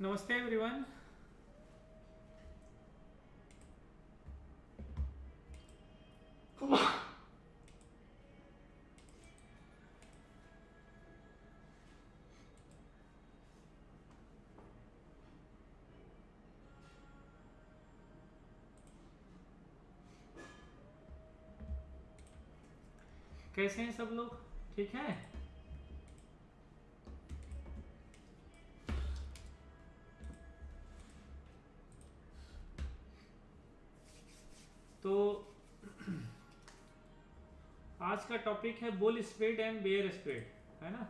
नमस्ते एवरीवन। कैसे हैं सब लोग? ठीक हैं? तो आज का टॉपिक है bull spread and bear spread, है ना।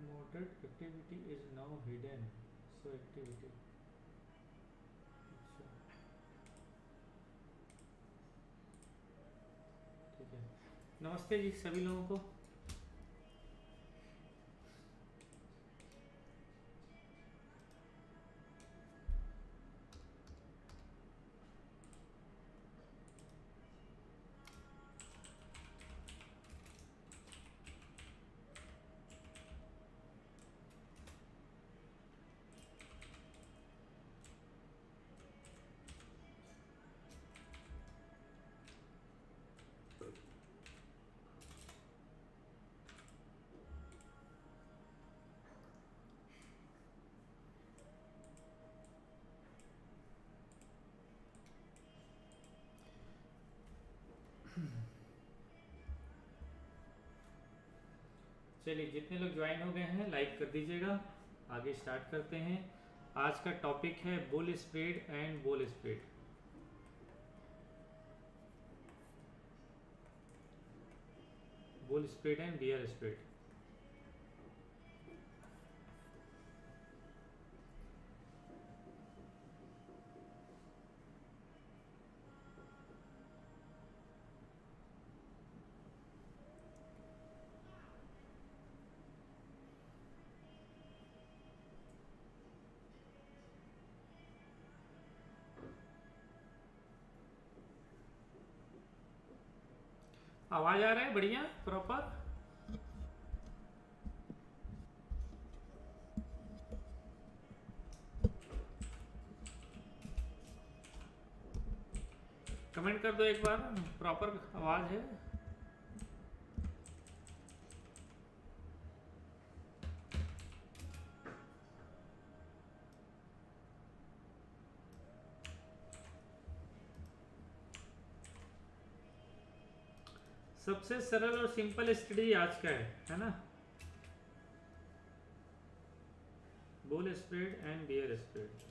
Moderate activity is now hidden. So activity. अच्छा, ठीक है। नमस्ते जी सभी लोगों को। चलिए, जितने लोग ज्वाइन हो गए हैं लाइक कर दीजिएगा। आगे स्टार्ट करते हैं। आज का टॉपिक है bull spread and bull spread. Bull spread and bear spread. आवाज आ रहा है बढ़िया प्रॉपर? कमेंट कर दो एक बार, प्रॉपर आवाज है? सबसे सरल और सिंपल स्टडी आज का है ना। Bull spread and bear spread.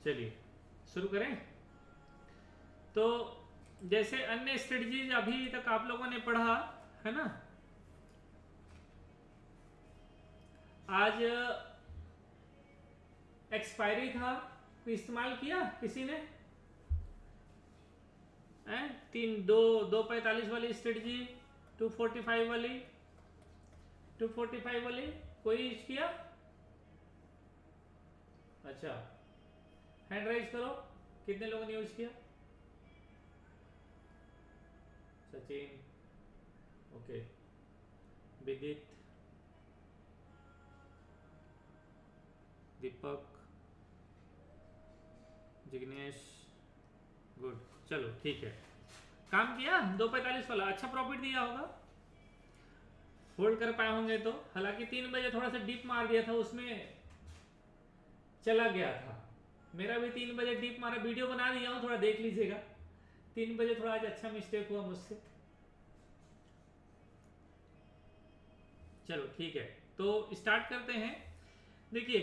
चलिए शुरू करें। तो जैसे अन्य स्ट्रेटजीज अभी तक आप लोगों ने पढ़ा है ना। आज एक्सपायरी था, इस्तेमाल किया किसी ने? तीन दो 245 वाली स्ट्रेटजी, 245 वाली, 245 वाली कोई यूज किया? अच्छा, हैंड राइज करो, कितने लोगों ने यूज किया? सचिन, ओके, विदित, दीपक, जिग्नेश, गुड। चलो ठीक है, काम किया। 245 वाला अच्छा प्रॉफिट दिया होगा। होल्ड कर पाए होंगे तो। हालांकि 3 बजे थोड़ा सा डीप मार दिया था, उसमें चला गया था। मेरा भी 3 बजे डीप मारा, वीडियो बना दिया हूँ, थोड़ा देख लीजिएगा। 3 बजे थोड़ा आज अच्छा मिस्टेक हुआ मुझसे। चलो ठीक है, तो स्टार्ट करते हैं। देखिए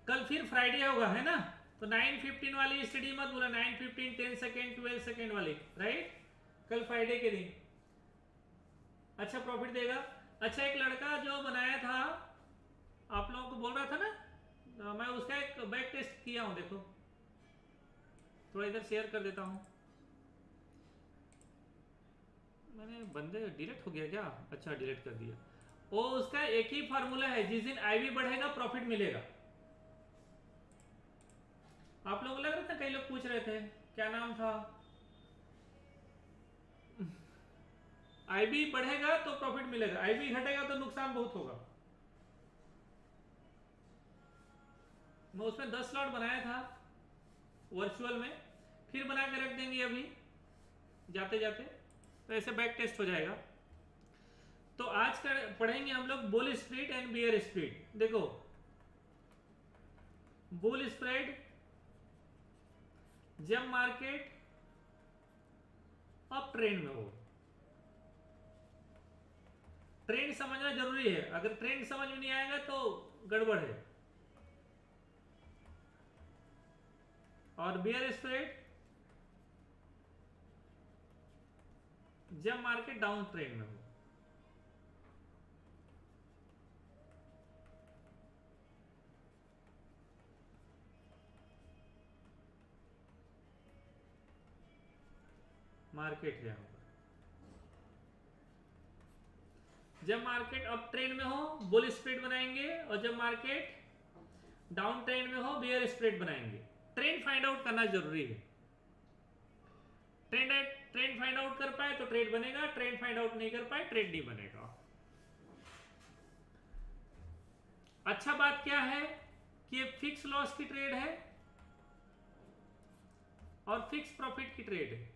कल फिर फ्राइडे होगा, है ना? तो 9:15 वाली स्टडी मत बोला, 9:15, 10 सेकेंड, 12 सेकेंड वाली, राइट? कल फ्राइडे के दिन अच्छा प्रॉफिट देगा। अच्छा, एक लड़का जो बनाया था, आप लोगों को बोल रहा था ना, मैं उसका एक बैक टेस्ट किया हूं, देखो थोड़ा इधर शेयर कर देता हूं। मैंने बंदे डिलीट हो गया क्या? अच्छा डिलीट कर दिया। वो उसका एक ही फार्मूला है, जिस दिन आईवी बढ़ेगा प्रॉफिट मिलेगा। आप लोगों को लग रहा था, कई लोग पूछ रहे थे क्या नाम था, आईबी बढ़ेगा तो प्रॉफिट मिलेगा, आईबी घटेगा तो नुकसान बहुत होगा। मैं उसमें 10 स्लॉट बनाया था वर्चुअल में, फिर बना के रख देंगे अभी जाते जाते, तो ऐसे बैक टेस्ट हो जाएगा। तो आज पढ़ेंगे हम लोग bull spread and bear spread. देखो बुल स्प्रेड जब मार्केट अप ट्रेंड में हो, ट्रेंड समझना जरूरी है, अगर ट्रेंड समझ में नहीं आएगा तो गड़बड़ है। और बियर स्प्रेड जब मार्केट डाउन ट्रेंड में हो। मार्केट है यहाँ पर, जब मार्केट अप ट्रेंड में हो बुल स्प्रेड बनाएंगे, और जब मार्केट डाउन ट्रेंड में हो बियर स्प्रेड बनाएंगे। ट्रेंड फाइंड आउट करना जरूरी है। ट्रेंड फाइंड आउट कर पाए तो ट्रेड बनेगा, ट्रेंड फाइंड आउट नहीं कर पाए ट्रेड नहीं बनेगा। अच्छा बात क्या है कि ये फिक्स लॉस की ट्रेड है और फिक्स प्रॉफिट की ट्रेड है।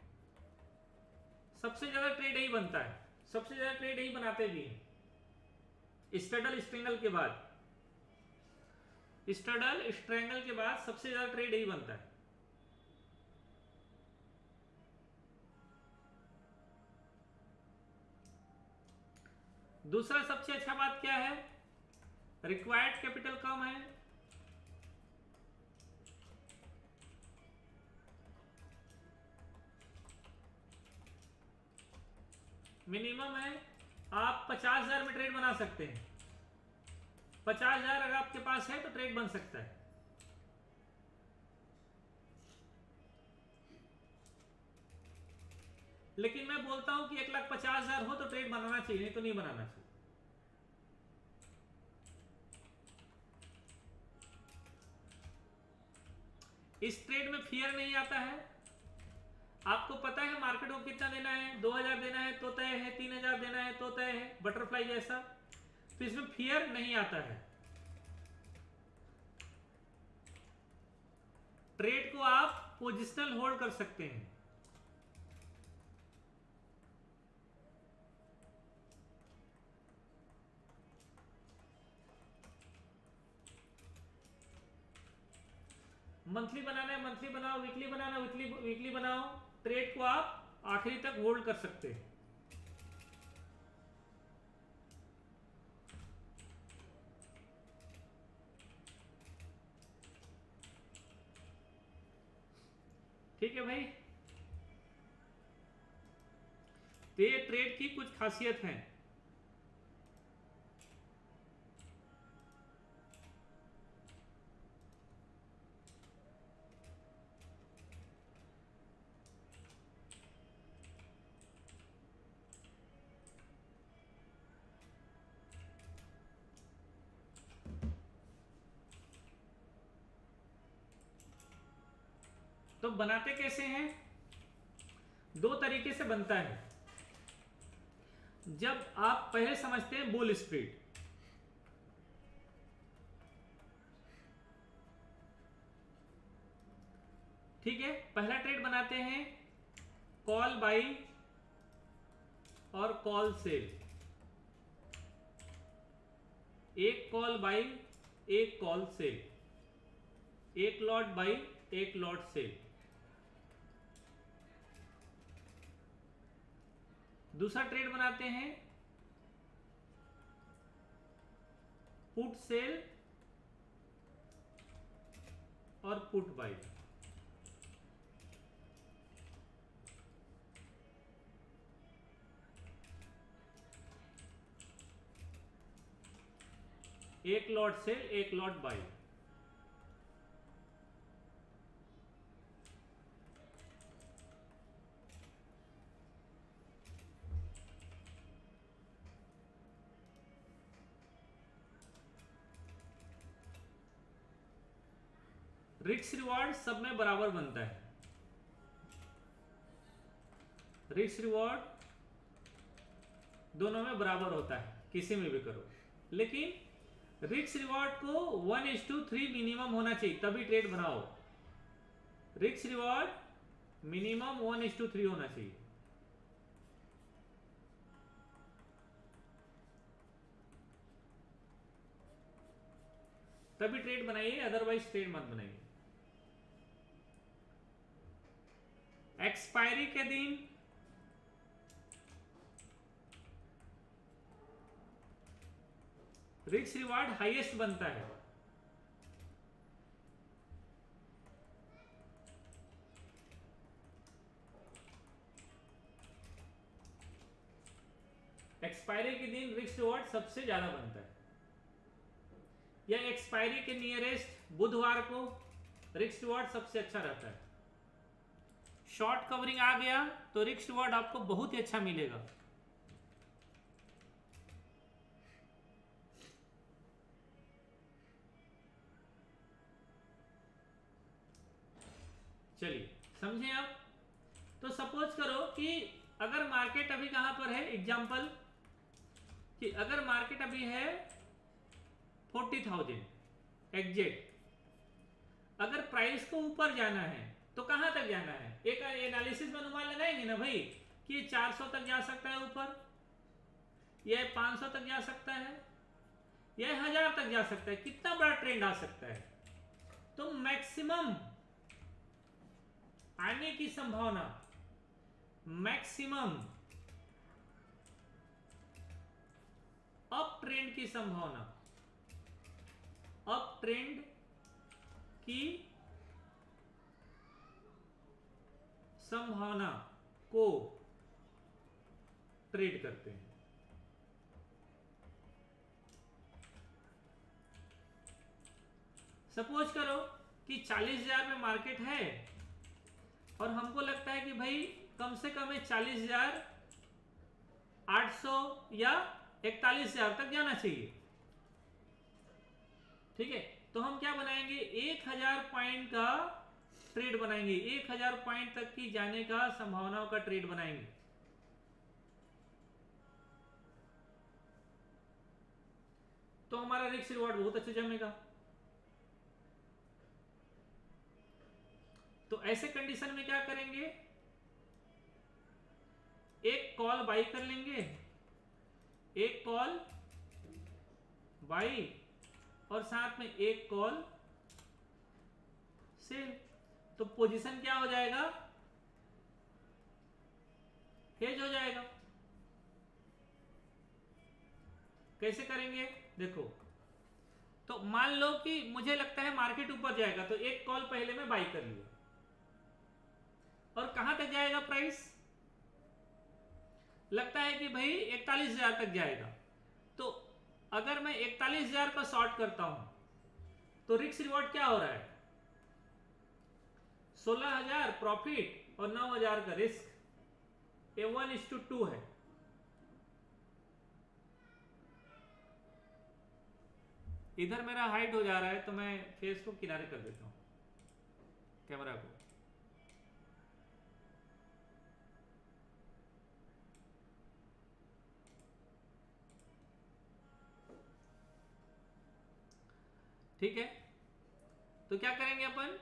सबसे ज्यादा ट्रेड यही बनता है, सबसे ज्यादा ट्रेड यही बनाते भी हैं। स्ट्रगल स्ट्रेंगल के बाद, स्ट्रगल स्ट्रेंगल के बाद सबसे ज्यादा ट्रेड यही बनता है। दूसरा सबसे अच्छा बात क्या है, रिक्वायर्ड कैपिटल कम है, मिनिमम है। आप 50,000 में ट्रेड बना सकते हैं। 50,000 अगर आपके पास है तो ट्रेड बन सकता है। लेकिन मैं बोलता हूं कि 1,50,000 हो तो ट्रेड बनाना चाहिए, नहीं तो नहीं बनाना चाहिए। इस ट्रेड में फियर नहीं आता है। आपको पता है मार्केट को कितना देना है, 2,000 देना है तो तय है, 3,000 देना है तो तय है, बटरफ्लाई जैसा। तो इसमें फियर नहीं आता है। ट्रेड को आप पोजिशनल होल्ड कर सकते हैं। मंथली बनाना है मंथली बनाओ, वीकली बनाना वीकली बनाओ। ट्रेड को आप आखिरी तक होल्ड कर सकते हैं। ठीक है भाई, तो ये ट्रेड की कुछ खासियत है। तो बनाते कैसे हैं? 2 तरीके से बनता है। जब आप पहले समझते हैं बुल स्प्रेड, ठीक है, पहला ट्रेड बनाते हैं कॉल बाई और कॉल सेल। एक कॉल बाई, एक कॉल सेल, एक लॉट बाई, एक लॉट सेल। दूसरा ट्रेड बनाते हैं पुट सेल और पुट बाई। एक लॉट सेल, एक लॉट बाई। रिस्क रिवॉर्ड सब में बराबर बनता है। रिस्क रिवॉर्ड दोनों में बराबर होता है, किसी में भी करो, लेकिन रिस्क रिवॉर्ड को 1:3 मिनिमम होना चाहिए, तभी ट्रेड बनाओ। रिस्क रिवॉर्ड मिनिमम 1:3 होना चाहिए। तभी ट्रेड बनाइए, अदरवाइज ट्रेड मत बनाइए। एक्सपायरी के दिन रिस्क रिवार्ड हाईएस्ट बनता है। एक्सपायरी के दिन रिस्क रिवार्ड सबसे ज्यादा बनता है, या एक्सपायरी के नियरेस्ट बुधवार को रिस्क रिवार्ड सबसे अच्छा रहता है। शॉर्ट कवरिंग आ गया तो रिस्क रिवार्ड आपको बहुत ही अच्छा मिलेगा। चलिए समझे आप। तो सपोज करो कि अगर मार्केट अभी कहां पर है, एग्जांपल कि अगर मार्केट अभी है 40,000 एग्जैक्ट, अगर प्राइस को ऊपर जाना है तो कहां तक जाना है? एक एनालिसिस में अनुमान लगाएंगे ना भाई कि 400 तक जा सकता है ऊपर, यह 500 तक जा सकता है, यह 1000 तक जा सकता है, कितना बड़ा ट्रेंड आ सकता है। तो मैक्सिमम आने की संभावना, मैक्सिमम अप ट्रेंड की संभावना, अप ट्रेंड की संभावना को ट्रेड करते हैं। सपोज करो कि 40,000 में मार्केट है और हमको लगता है कि भाई कम से कम 40,800 या 41,000 तक जाना चाहिए। ठीक है, तो हम क्या बनाएंगे? 1,000 पॉइंट का ट्रेड बनाएंगे, 1,000 पॉइंट तक की जाने का संभावनाओं का ट्रेड बनाएंगे। तो हमारा रिस्क रिवॉर्ड बहुत अच्छा जमेगा। तो ऐसे कंडीशन में क्या करेंगे? एक कॉल बाई कर लेंगे, एक कॉल बाई और साथ में एक कॉल सेल। तो पोजीशन क्या हो जाएगा? हेज हो जाएगा। कैसे करेंगे? देखो, तो मान लो कि मुझे लगता है मार्केट ऊपर जाएगा, तो एक कॉल पहले मैं बाई कर लिया, और कहां तक जाएगा प्राइस? लगता है कि भाई 41,000 तक जाएगा। तो अगर मैं 41,000 का शॉर्ट करता हूं तो रिस्क रिवॉर्ड क्या हो रहा है? 16,000 प्रॉफिट और 9,000 का रिस्क, ये 1:2 है। इधर मेरा हाइट हो जा रहा है तो मैं फेस को किनारे कर देता हूं, कैमरा को। ठीक है, तो क्या करेंगे अपन?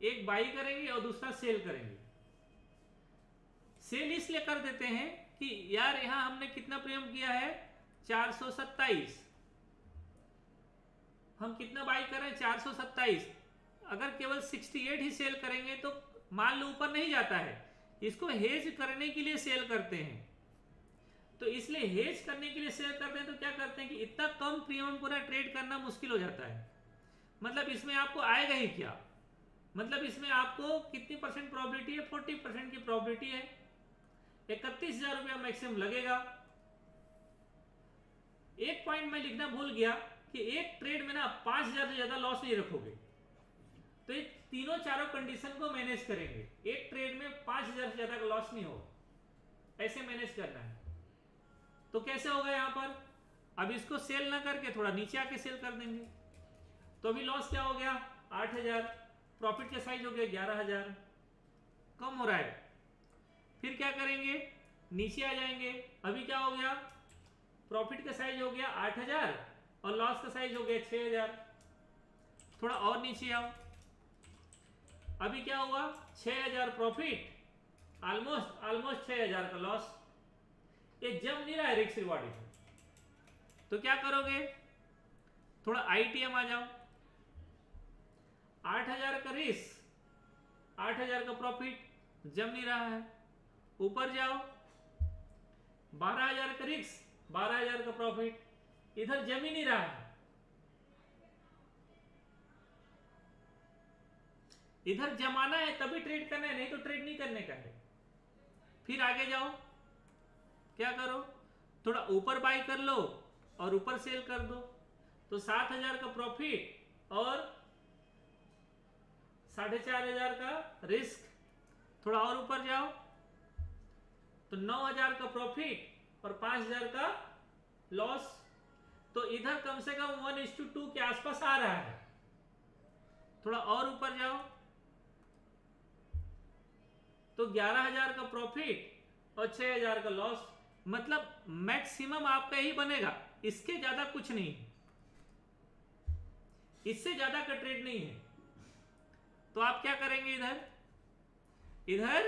एक बाई करेंगे और दूसरा सेल करेंगे। सेल इसलिए कर देते हैं कि यार यहां हमने कितना प्रीमियम किया है? 427। हम कितना बाई कर रहे हैं 427, अगर केवल 68 ही सेल करेंगे तो मान लो ऊपर नहीं जाता है, इसको हेज करने के लिए सेल करते हैं। तो इसलिए हेज करने के लिए सेल करते हैं तो क्या करते हैं कि इतना कम प्रीमियम पूरा ट्रेड करना मुश्किल हो जाता है। मतलब इसमें आपको आएगा ही क्या, मतलब इसमें आपको कितनी परसेंट प्रोबेबिलिटी है, 40% की प्रोबेबिलिटी है, 31,000 रुपया मैक्सिमम लगेगा। एक पॉइंट मैं लिखना भूल गया कि एक ट्रेड में ना 5,000 से ज्यादा लॉस नहीं रखोगे। तो ये तीनों चारों कंडीशन को मैनेज करेंगे, एक ट्रेड में 5,000 से ज्यादा का लॉस नहीं होगा, ऐसे मैनेज करना है। तो कैसे होगा यहाँ पर, अब इसको सेल ना करके थोड़ा नीचे आके सेल कर देंगे। तो अभी लॉस क्या हो गया 8,000, प्रॉफिट का साइज हो गया 11,000, कम हो रहा है। फिर क्या करेंगे, नीचे आ जाएंगे। अभी क्या हो गया, प्रॉफिट का साइज हो गया 8,000 और लॉस का साइज हो गया 6,000। थोड़ा और नीचे आओ, अभी क्या हुआ 6,000 प्रॉफिट, ऑलमोस्ट 6,000 का लॉस। ये जम नहीं रहा है रिस्क रिवॉर्ड में। तो क्या करोगे, थोड़ा आईटीएम आ जाओ, 8,000 का रिस्क, 8,000 का प्रॉफिट, जम नहीं रहा है। ऊपर जाओ, 12,000 का रिस्क, 12,000 का प्रॉफिट, इधर जम ही नहीं रहा है। इधर जमाना है तभी ट्रेड करना है, नहीं तो ट्रेड नहीं करने का है। फिर आगे जाओ, क्या करो, थोड़ा ऊपर बाई कर लो और ऊपर सेल कर दो। तो 7,000 का प्रॉफिट और 4,500 का रिस्क। थोड़ा और ऊपर जाओ तो 9,000 का प्रॉफिट और 5,000 का लॉस। तो इधर कम से कम 1:2 के आसपास आ रहा है। थोड़ा और ऊपर जाओ तो 11,000 का प्रॉफिट और 6,000 का लॉस। मतलब मैक्सिमम आपका ही बनेगा, इसके ज्यादा कुछ नहीं, इससे ज्यादा का ट्रेड नहीं है। तो आप क्या करेंगे, इधर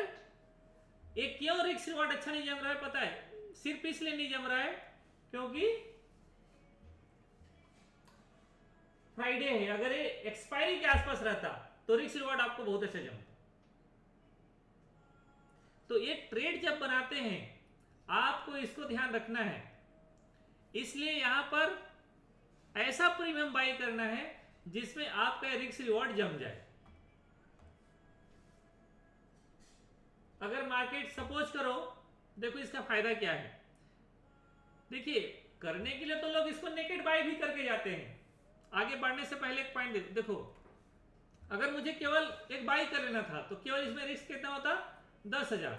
एक क्यों रिस्क रिवॉर्ड अच्छा नहीं जम रहा है पता है, सिर्फ इसलिए नहीं जम रहा है क्योंकि फ्राइडे है। अगर ये एक्सपायरी के आसपास रहता तो रिस्क रिवॉर्ड आपको बहुत अच्छा जमता। तो एक ट्रेड जब बनाते हैं आपको इसको ध्यान रखना है, इसलिए यहां पर ऐसा प्रीमियम बाई करना है जिसमें आपका रिस्क रिवॉर्ड जम जाए। अगर मार्केट सपोज करो, देखो इसका फायदा क्या है, देखिए करने के लिए तो लोग इसको नेकेड बाई भी करके जाते हैं। आगे बढ़ने से पहले एक पॉइंट देखो, अगर मुझे केवल एक बाई कर लेना था तो केवल इसमें रिस्क कितना होता 10,000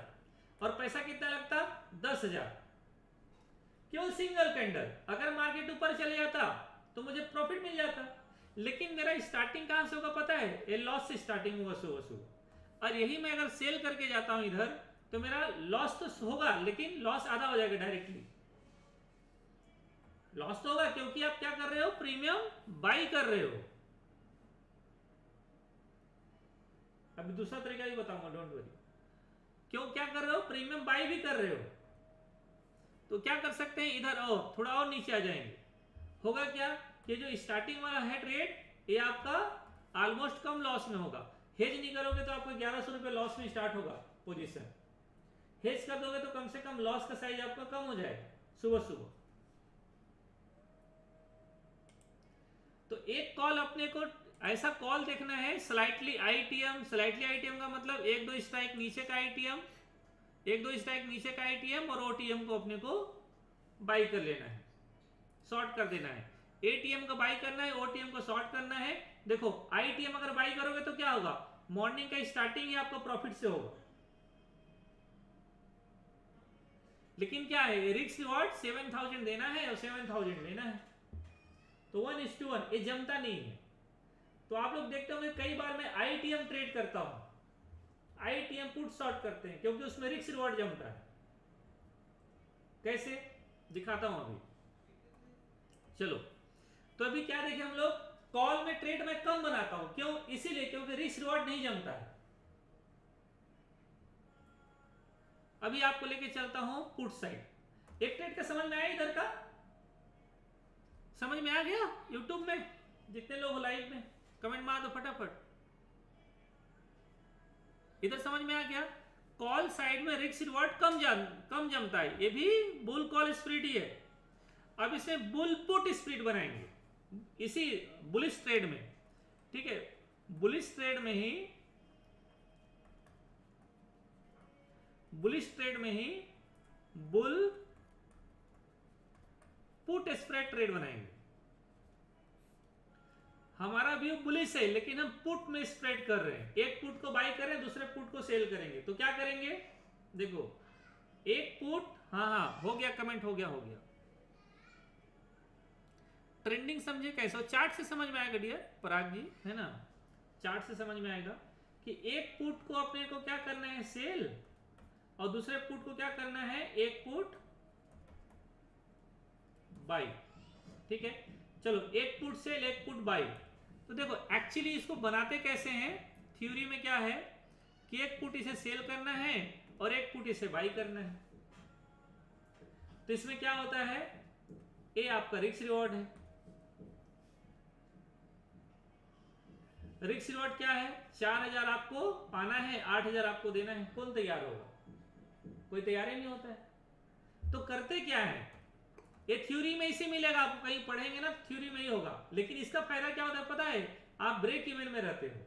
और पैसा कितना लगता 10,000, केवल सिंगल कैंडल। अगर मार्केट ऊपर चले जाता तो मुझे प्रॉफिट मिल जाता, लेकिन मेरा स्टार्टिंग कहां से होगा पता है, ये लॉस से स्टार्टिंग हुआ सुबह। और यही मैं अगर सेल करके जाता हूं इधर तो मेरा लॉस तो होगा, लेकिन लॉस आधा हो जाएगा डायरेक्टली। लॉस तो होगा क्योंकि आप क्या कर रहे हो, प्रीमियम बाई कर रहे हो। अभी दूसरा तरीका भी बताऊंगा, डोंट वरी। क्यों क्या कर रहे हो, प्रीमियम बाई भी कर रहे हो। तो क्या कर सकते हैं, इधर आओ थोड़ा और नीचे आ जाएंगे। होगा क्या, ये जो स्टार्टिंग वाला है ट्रेड ये आपका ऑलमोस्ट कम लॉस में होगा। हेज नहीं करोगे तो आपको 1,100 रुपए लॉस में स्टार्ट होगा पोजीशन। हेज कर दोगे तो कम से कम लॉस का साइज आपका कम हो जाएगा सुबह। तो एक कॉल अपने को ऐसा कॉल देखना है स्लाइटली आईटीएम। स्लाइटली आईटीएम का मतलब 1-2 स्ट्राइक नीचे का आईटीएम, 1-2 स्ट्राइक नीचे का आईटीएम और ओटीएम को अपने को बाई कर लेना है, शॉर्ट कर देना है। एटीएम को बाई करना है, ओटीएम को शॉर्ट करना है। देखो आईटीएम अगर बाई करोगे तो क्या होगा, मॉर्निंग का स्टार्टिंग ही आपको प्रॉफिट से होगा, लेकिन क्या है रिस्क रिवॉर्ड 7,000 देना है और 7,000 लेना है। तो 1:1 ये जमता नहीं है। तो आप लोग देखते होंगे कई बार मैं आईटीएम ट्रेड करता हूं, आईटीएम पुट शॉर्ट करते हैं क्योंकि उसमें रिस्क रिवॉर्ड जमता है। कैसे दिखाता हूं अभी, चलो। तो अभी क्या देखें हम लोग, कॉल में ट्रेड में कम बनाता हूं, क्यों, इसीलिए क्योंकि रिस्क रिवॉर्ड नहीं जमता है। अभी आपको लेके चलता हूं पुट साइड। एक ट्रेड का समझ में आया, इधर का समझ में आ गया यूट्यूब में। जितने लोग हो लाइव में कमेंट मार दो फटाफट। इधर समझ में आ गया? कॉल साइड में रिस्क रिवॉर्ड कम जमता है, ये भी बुल कॉल स्प्रिट ही है। अब इसे बुल पुट स्प्रिट बनाएंगे इसी बुलिश ट्रेड में, ठीक है। बुलिश ट्रेड में ही बुल पुट स्प्रेड ट्रेड बनाएंगे। हमारा व्यू बुलिश है लेकिन हम पुट में स्प्रेड कर रहे हैं, एक पुट को बाई करें दूसरे पुट को सेल करेंगे। तो क्या करेंगे, देखो एक पुट, हाँ हो गया, कमेंट हो गया। ट्रेंडिंग समझे कैसे? चार्ट से समझ में आएगा डियर पराग जी, है ना। चार्ट से समझ में आएगा कि एक पुट को अपने को क्या करना है, सेल, और दूसरे पुट को क्या करना है, एक पुट बाई, ठीक है। चलो एक पुट सेल एक पुट बाई। तो देखो एक्चुअली इसको बनाते कैसे हैं, थ्योरी में क्या है कि एक पुट इसे सेल करना है और एक पुट इसे बाई करना है। तो इसमें क्या होता है, ये आपका रिस्क रिवॉर्ड है। रिस्क रिवॉर्ड क्या है, 4000 आपको पाना है, 8000 आपको देना है। कौन तैयार होगा? कोई तैयार ही नहीं होता है। तो करते क्या है, ये थ्योरी में इसे मिलेगा, आपको कहीं पढ़ेंगे ना थ्योरी में ही होगा, लेकिन इसका फायदा क्या होता है पता है, आप ब्रेक इवन में रहते हो,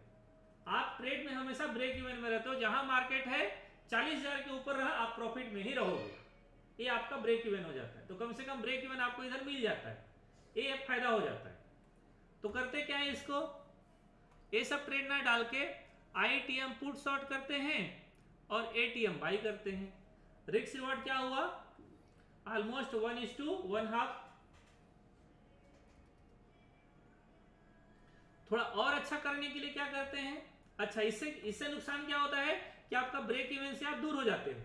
आप ट्रेड में हमेशा ब्रेक इवन में रहते हो। जहां मार्केट है 40,000 के ऊपर रहा, आप प्रॉफिट में ही रहोगे, ये आपका ब्रेक इवन हो जाता है। तो कम से कम ब्रेक इवन आपको इधर मिल जाता है, ये एक फायदा हो जाता है। तो करते क्या है, इसको ये सब ट्रेड ना डाल के आईटीएम पुट शॉर्ट करते हैं और एटीएम बाई करते हैं। रिस्क रिवॉर्ड क्या हुआ, ऑलमोस्ट 1:1.5। थोड़ा और अच्छा करने के लिए क्या करते हैं, अच्छा इससे नुकसान क्या होता है कि आपका ब्रेक इवन से आप दूर हो जाते हो।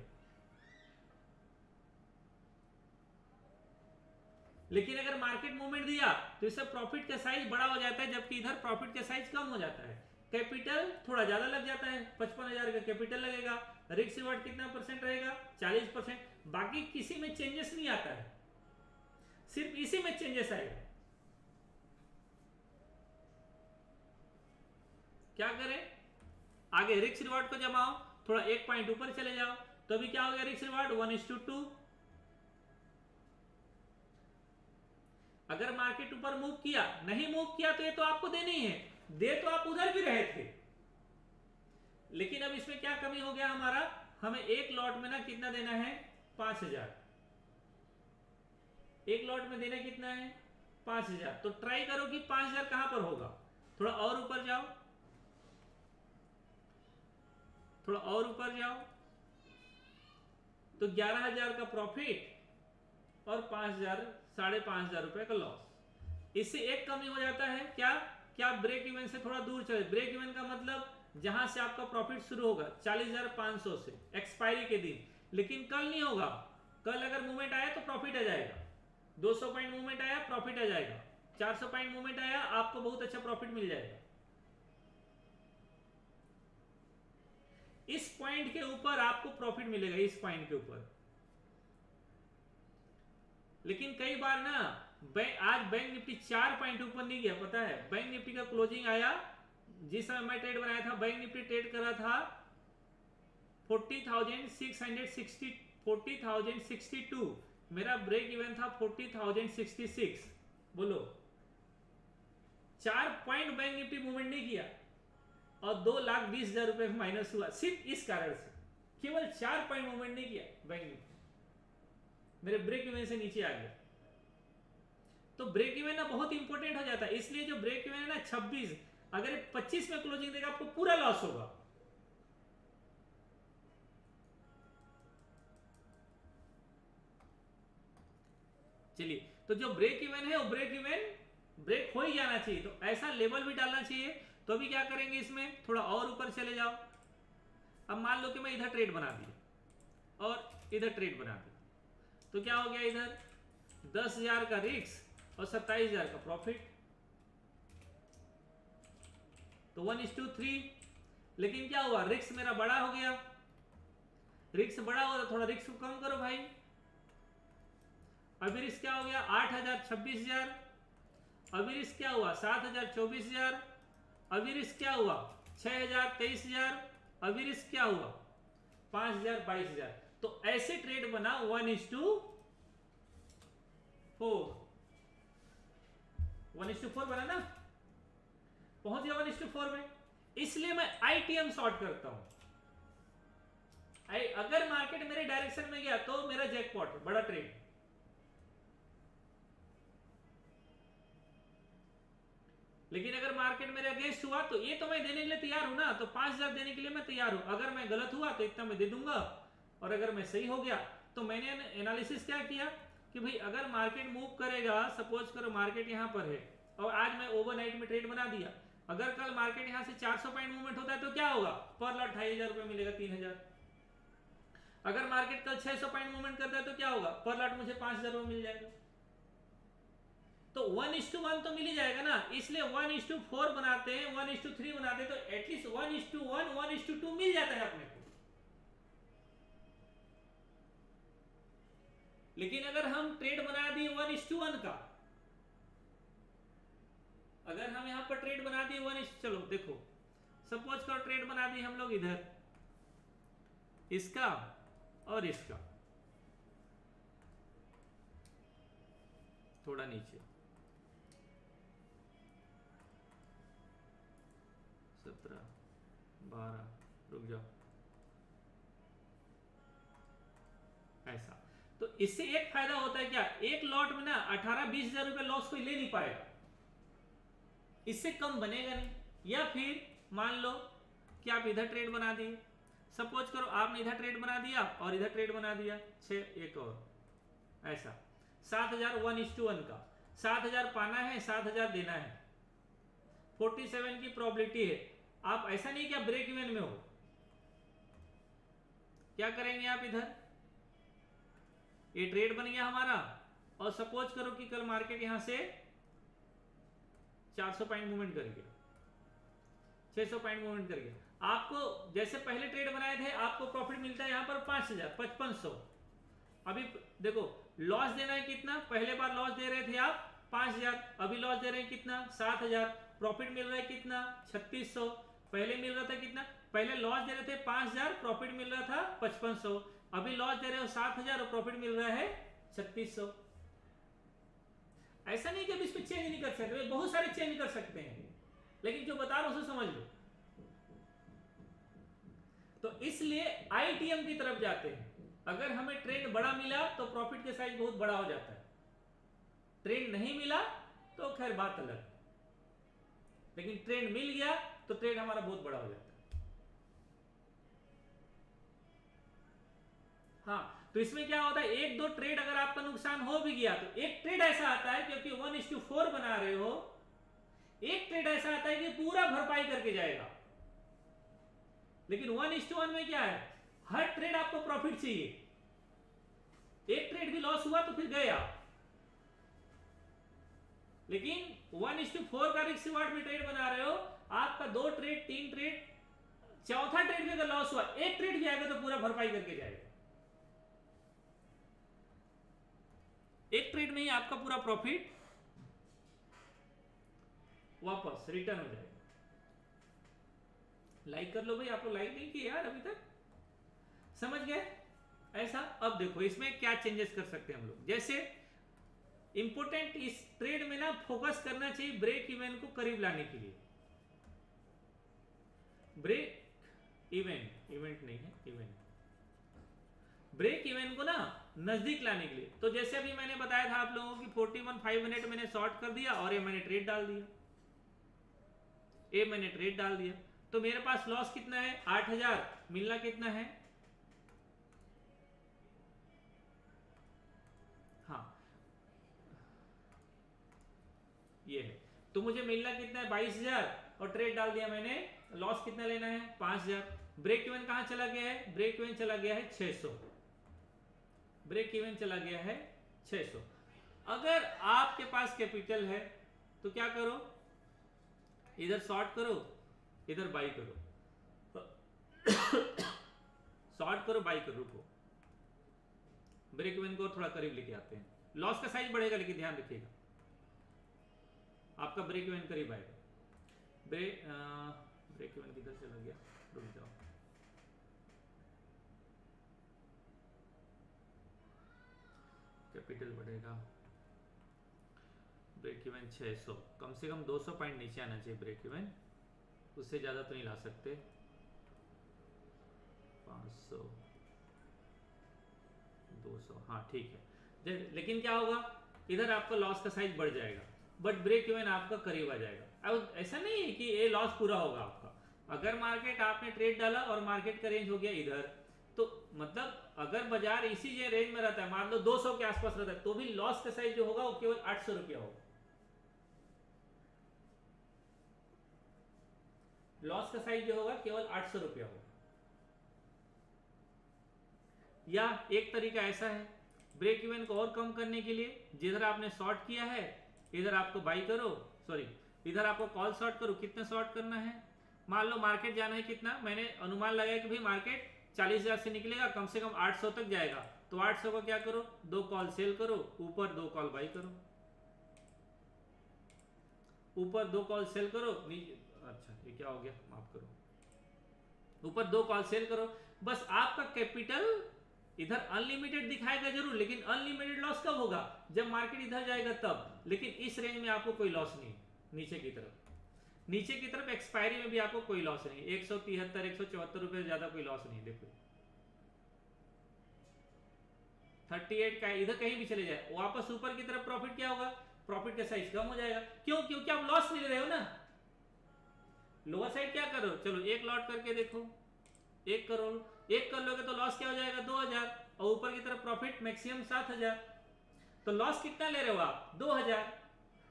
लेकिन अगर मार्केट मूवमेंट दिया तो इससे प्रॉफिट का साइज बड़ा हो जाता है, जबकि इधर प्रॉफिट का साइज कम हो जाता है। कैपिटल थोड़ा ज्यादा लग जाता है, 55,000 का कैपिटल लगेगा। रिस्क रिवॉर्ड कितना परसेंट रहेगा, 40%। बाकी किसी में चेंजेस नहीं आता है, सिर्फ इसी में चेंजेस आएगा। क्या करें, आगे रिस्क रिवॉर्ड को जमाओ, थोड़ा एक पॉइंट ऊपर चले जाओ, तो अभी क्या हो गया, रिस्क रिवॉर्ड 1:2। अगर मार्केट ऊपर मूव किया, नहीं मूव किया तो ये तो आपको देना ही है, दे तो आप उधर भी रहे थे। लेकिन अब इसमें क्या कमी हो गया हमारा, हमें एक लॉट में ना कितना देना है, 5,000। एक लॉट में देना कितना है, 5,000। तो ट्राई करो कि 5,000 कहां पर होगा, थोड़ा और ऊपर जाओ, थोड़ा और ऊपर जाओ, तो 11,000 का प्रॉफिट और 5,000 5,500 रुपए का लॉस। इससे एक कमी हो जाता है, क्या ब्रेक इवन से थोड़ा दूर चले। ब्रेक इवन का मतलब जहां से आपका प्रॉफिट शुरू होगा 40,500 से एक्सपायरी के दिन, लेकिन कल नहीं होगा। कल अगर मूवमेंट आया तो प्रॉफिट आ जाएगा, 200 पॉइंट मूवमेंट आया प्रॉफिट आ जाएगा, 400 पॉइंट मूवमेंट आया आपको बहुत अच्छा प्रॉफिट मिल जाएगा। इस पॉइंट के ऊपर आपको प्रॉफिट मिलेगा, इस पॉइंट के ऊपर। लेकिन कई बार ना आज बैंक निफ्टी 4 पॉइंट ऊपर नहीं गया, पता है। बैंक निफ्टी का क्लोजिंग आया, जिस समय मैं ट्रेड बनाया था, बैंक निफ्टी ट्रेड कर रहा था 40,062, मेरा ब्रेक इवन था 40,066। बोलो 4 पॉइंट बैंक निफ्टी मूवमेंट नहीं किया और 2,20,000 रुपए माइनस हुआ, सिर्फ इस कारण से। केवल 4 पॉइंट मूवमेंट नहीं किया बैंक निफ्टी, मेरे ब्रेक इवन से नीचे आ गया। तो ब्रेक इवन ना बहुत इंपॉर्टेंट हो जाता है, इसलिए जो ब्रेक इवन है ना 26, अगर 25 में क्लोजिंग देगा आपको पूरा लॉस होगा। चलिए, तो जो ब्रेक इवन है वो ब्रेक हो ही जाना चाहिए, तो ऐसा लेवल भी डालना चाहिए। तो अभी क्या करेंगे, इसमें थोड़ा और ऊपर चले जाओ। अब मान लो कि मैं इधर ट्रेड बना दिया और इधर ट्रेड बना दिया, तो क्या हो गया, इधर 10,000 का रिस्क और 27,000 का प्रॉफिट, तो 1:3। लेकिन क्या हुआ, रिस्क मेरा बड़ा हो गया। रिस्क बड़ा हो तो थोड़ा रिस्क कम करो भाई। अभी रिस्क क्या हो गया, 8,000 26,000 अभी रिस्क क्या हुआ 7,000 24,000, अभी रिस्क क्या हुआ 6,000 23,000, अभी रिस्क क्या हुआ 5,000 22,000। तो ऐसे ट्रेड बना 1:4, 1:4 बना ना, पहुंच गया 1:4 में। इसलिए मैं आईटीएम शॉर्ट करता हूं। अगर मार्केट मेरे डायरेक्शन में गया तो मेरा जैकपॉट, बड़ा ट्रेड। लेकिन अगर मार्केट मेरे अगेंस्ट हुआ तो ये तो मैं देने के लिए तैयार हूं ना, तो 5,000 देने के लिए मैं तैयार हूं। अगर मैं गलत हुआ तो इतना मैं दे दूंगा, और अगर मैं सही हो गया तो मैंने एनालिसिस क्या किया कि भाई अगर मार्केट मूव करेगा, सपोज करो मार्केट यहां पर है और आज मैं ओवरनाइट में ट्रेड बना दिया, अगर कल मार्केट यहां से 400 पॉइंट मूवमेंट होता है तो क्या होगा, पर लॉट 2,500 रुपए मिलेगा, 3,000। अगर मार्केट कल 600 पॉइंट मूवमेंट करता है तो क्या होगा, पर लॉट मुझे 5,000 रुपए मिल जाएगा। तो 1:1 तो मिल ही जाएगा ना, इसलिए 1:4 बनाते हैं, 1:3 बनाते हैं, तो एटलीस्ट 1:1 1:2 मिल जाता है अपने को। लेकिन अगर हम ट्रेड बना दिए 1:1 का, अगर हम यहां पर ट्रेड बना दिए चलो देखो सपोज करो ट्रेड बना दिए हम लोग इधर, इसका और इसका, थोड़ा नीचे 17 12, रुक जाओ, ऐसा। तो इससे एक फायदा होता है क्या, एक लॉट में ना 18-20 हजार रुपए लॉस कोई ले नहीं पाएगा, इससे कम बनेगा नहीं। या फिर मान लो कि आप इधर ट्रेड बना दिए, सपोज करो आपने इधर ट्रेड बना दिया और इधर ट्रेड बना दिया 6, एक और ऐसा, 7,000 1:1 का, 7,000 पाना है 7,000 देना है, 47 की प्रोबेबिलिटी है। आप ऐसा नहीं कि आप ब्रेक इवन में हो, क्या करेंगे आप इधर, ये ट्रेड बन गया हमारा, और सपोज करो कि कल मार्केट यहां से 400 पॉइंट मूवमेंट कर गया, 600 पॉइंट मूवमेंट कर गया, आपको जैसे पहले ट्रेड बनाए थे आपको प्रॉफिट मिलता है यहां पर 5,000 5500। अभी देखो लॉस देना है कितना, पहले बार लॉस दे रहे थे आप 5,000, अभी लॉस दे रहे हैं कितना 7,000, प्रॉफिट मिल रहा है कितना 3600, पहले मिल रहा था कितना, पहले लॉस दे रहे थे 5,000, प्रॉफिट मिल रहा था 5500, अभी लॉस दे रहे हो 7,000 और प्रॉफिट मिल रहा है 3600। ऐसा नहीं कि अब इसमें चेंज नहीं कर सकते, बहुत सारे चेंज कर सकते हैं, लेकिन जो बता रहा हूं उसे समझ लो। तो इसलिए आईटीएम की तरफ जाते हैं। अगर हमें ट्रेंड बड़ा मिला तो प्रॉफिट के साइज बहुत बड़ा हो जाता है, ट्रेंड नहीं मिला तो खैर बात अलग, लेकिन ट्रेंड मिल गया तो ट्रेंड हमारा बहुत बड़ा हो जाता है। हाँ, तो इसमें क्या होता है, एक दो ट्रेड अगर आपका नुकसान हो भी गया तो एक ट्रेड ऐसा आता है, क्योंकि 1:4 बना रहे हो, एक ट्रेड ऐसा आता है कि पूरा भरपाई करके जाएगा। लेकिन 1:1 में क्या है, हर ट्रेड आपको प्रॉफिट चाहिए, एक ट्रेड भी लॉस हुआ तो फिर गए आप। लेकिन 1:4 का रिस्क रिवार्ड में ट्रेड बना रहे हो, आपका 2 ट्रेड 3 ट्रेड, चौथा ट्रेड में अगर लॉस हुआ, एक ट्रेड भी आएगा तो पूरा भरपाई करके जाएगा, एक ट्रेड में ही आपका पूरा प्रॉफिट वापस रिटर्न हो जाएगा। लाइक कर लो भाई, आप लोग लाइक नहीं किए यार अभी तक, समझ गए ऐसा। अब देखो इसमें क्या चेंजेस कर सकते हैं हम लोग, जैसे इंपोर्टेंट इस ट्रेड में ना फोकस करना चाहिए ब्रेक इवन को करीब लाने के लिए, ब्रेक इवेंट नहीं है, इवेंट, ब्रेक इवन को ना नजदीक लाने के लिए। तो जैसे अभी मैंने बताया था आप लोगों की 41,500 मैंने शॉर्ट कर दिया और ये मैंने ट्रेड डाल दिया, ये मैंने ट्रेड डाल दिया, तो मेरे पास लॉस कितना है 8,000, मिलना कितना है, हाँ ये है, तो मुझे मिलना कितना है 22,000 और ट्रेड डाल दिया मैंने, लॉस कितना लेना है 5,000। ब्रेक इवन कहां चला गया है, ब्रेक इवन चला गया है 600, ब्रेक इवन चला गया है 600। अगर आपके पास कैपिटल है तो क्या करो, इधर शॉर्ट करो इधर बाई करो, शॉर्ट करो बाई करो, रुको ब्रेक इवन को थोड़ा करीब लेके आते हैं, लॉस का साइज बढ़ेगा लेकिन ध्यान रखिएगा। आपका ब्रेक इवन करीब आएगा। ब्रेक इवन किधर चला गया, रुक जाओ। कैपिटल बढ़ेगा, ब्रेक इवन 600, कम से कम 200 पॉइंट नीचे आना चाहिए ब्रेक इवन, उससे ज़्यादा तो नहीं ला सकते। 500, 200, हाँ ठीक है। लेकिन क्या होगा, इधर आपका लॉस का साइज बढ़ जाएगा, बट ब्रेक इवन आपका करीब आ जाएगा। अब ऐसा नहीं है कि ये लॉस पूरा होगा आपका। अगर मार्केट आपने ट्रेड डाला और मार्केट का रेंज हो गया इधर, तो मतलब अगर बाजार इसी रेंज में रहता है, मान लो 200 के आसपास रहता है, तो भी लॉस का साइज जो होगा वो केवल 800 रुपया होगा। लॉस का साइज जो होगा केवल 800 रुपया होगा। या एक तरीका ऐसा है ब्रेक इवन को और कम करने के लिए, जिधर आपने शॉर्ट किया है इधर आपको बाई करो, सॉरी इधर आपको कॉल शॉर्ट करो। कितना शॉर्ट करना है, मान लो मार्केट जाना है कितना, मैंने अनुमान लगाया कि भाई मार्केट 40,000 से निकलेगा, कम से कम 800 तक जाएगा, तो 800 को क्या करो, 2 कॉल सेल करो, ऊपर 2 कॉल बाई करो, ऊपर 2 कॉल सेल करो, अच्छा ये क्या हो गया, माफ करो, ऊपर 2 कॉल सेल करो। बस आपका कैपिटल इधर अनलिमिटेड दिखाएगा जरूर, लेकिन अनलिमिटेड लॉस कब होगा, जब मार्केट इधर जाएगा तब। लेकिन इस रेंज में आपको कोई लॉस नहीं, नीचे की तरफ एक्सपायरी में भी आपको कोई लॉस नहीं, 173 174 रुपए से ज्यादा कोई लॉस नहीं। देखो 38 का इधर कहीं भी चले जाए, वापस ऊपर की तरफ प्रॉफिट क्या होगा, प्रॉफिट का साइज कम हो जाएगा। क्यों, क्योंकि आप लॉस नहीं ले रहे हो ना। लोअर साइड क्या करो, चलो एक लॉट करके देखो, 1 करोड़, 1 कर लोगे तो लॉस क्या हो जाएगा 2000, और ऊपर की तरफ प्रॉफिट मैक्सिमम 7000, तो लॉस कितना ले रहे हो आप 2000,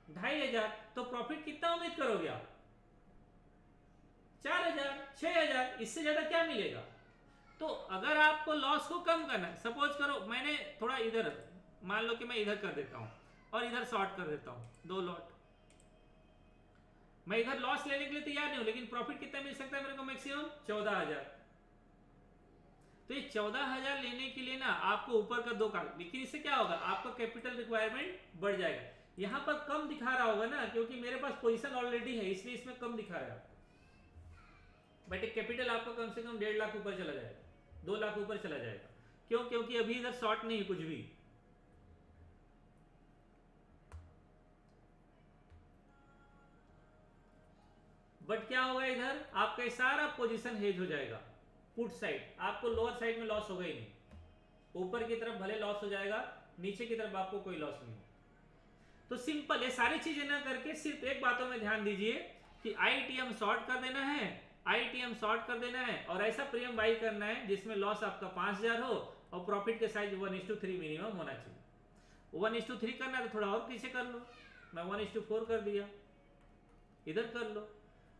2500, तो प्रॉफिट कितना उम्मीद करोगे आप 4000, 6000, इससे ज्यादा क्या मिलेगा। तो अगर आपको लॉस को कम करना है, सपोज करो मैंने थोड़ा इधर, मान लो कि मैं इधर कर देता हूं और इधर शॉर्ट कर देता हूं 2 लॉट, मैं इधर लॉस लेने के लिए तैयार नहीं हूं, लेकिन प्रॉफिट कितना मिल सकता है मेरे को मैक्सिमम 14000। तो ये 14000 लेने के लिए ना आपको ऊपर का 2 का, लेकिन इससे क्या होगा, आपका कैपिटल रिक्वायरमेंट बढ़ जाएगा। यहां पर कम दिखा रहा होगा ना, क्योंकि मेरे पास पोजीशन ऑलरेडी है, इसलिए इसमें कम दिखा रहा है। बट एक कैपिटल आपका कम से कम 1.5 लाख ऊपर चला जाएगा, 2 लाख ऊपर चला जाएगा। क्यों, क्योंकि अभी इधर शॉर्ट नहीं है कुछ भी। बट क्या होगा, इधर आपका सारा पोजीशन हेज हो जाएगा। पुट साइड आपको लोअर साइड में लॉस होगा ही नहीं, ऊपर की तरफ भले लॉस हो जाएगा, नीचे की तरफ आपको कोई लॉस नहीं होगा। तो सिंपल, ये सारी चीजें ना करके सिर्फ एक बातों में ध्यान दीजिए कि आईटीएम शॉर्ट कर देना है, आईटीएम शॉर्ट कर देना है, और ऐसा प्रीमियम बाई करना है जिसमें लॉस आपका 5000 हो और प्रॉफिट के साइज 1:3 मिनिमम होना चाहिए। 1:3 करना है तो थोड़ा और पीछे कर लो, मैं 1:4 कर दिया, इधर कर लो,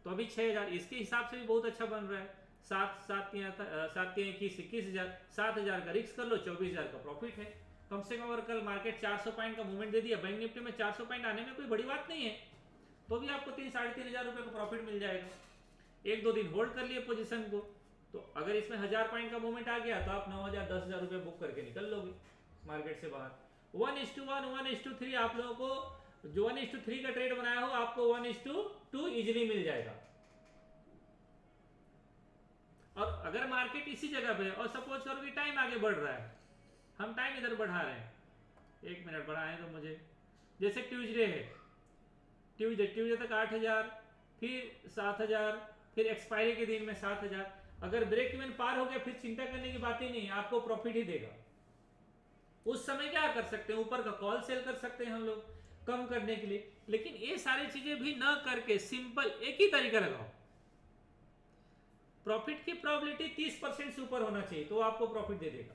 तो अभी 6000 इसके हिसाब से भी बहुत अच्छा बन रहा है। 21,000 7000 का रिस्क कर लो, 24000 का प्रॉफिट है कम से कम। अगर कल मार्केट 400 पॉइंट का मूवमेंट दे दिया, बैंक निफ्टी में 400 पॉइंट आने में कोई बड़ी बात नहीं है, तो भी आपको 3-3,500 रुपए का प्रॉफिट मिल जाएगा। 1-2 दिन होल्ड कर लिए पोजीशन को, तो अगर इसमें 1000 पॉइंट का मूवमेंट आ गया तो आप 9000 10,000 रुपए बुक करके निकल लोगे मार्केट से बाहर। 1:1 1:3 आप लोगों को, जो 1:3 का ट्रेड बनाया हो, आपको 1:2 इजिली मिल जाएगा। और अगर मार्केट इसी जगह पे, और सपोज करो कि टाइम आगे बढ़ रहा है, हम टाइम इधर बढ़ा रहे हैं, 1 मिनट बढ़ाएं तो मुझे, जैसे ट्यूसडे है, ट्यूसडे तक 8000, फिर 7000, फिर एक्सपायरी के दिन में 7000। अगर ब्रेक इवन पार हो गया फिर चिंता करने की बात ही नहीं, आपको प्रॉफिट ही देगा। उस समय क्या कर सकते हैं, ऊपर का कॉल सेल कर सकते हैं हम लोग कम करने के लिए। लेकिन ये सारी चीजें भी ना करके सिंपल एक ही तरीका लगाओ, प्रॉफिट की प्रोबेबिलिटी 30% से ऊपर होना चाहिए, तो आपको प्रॉफिट दे देगा।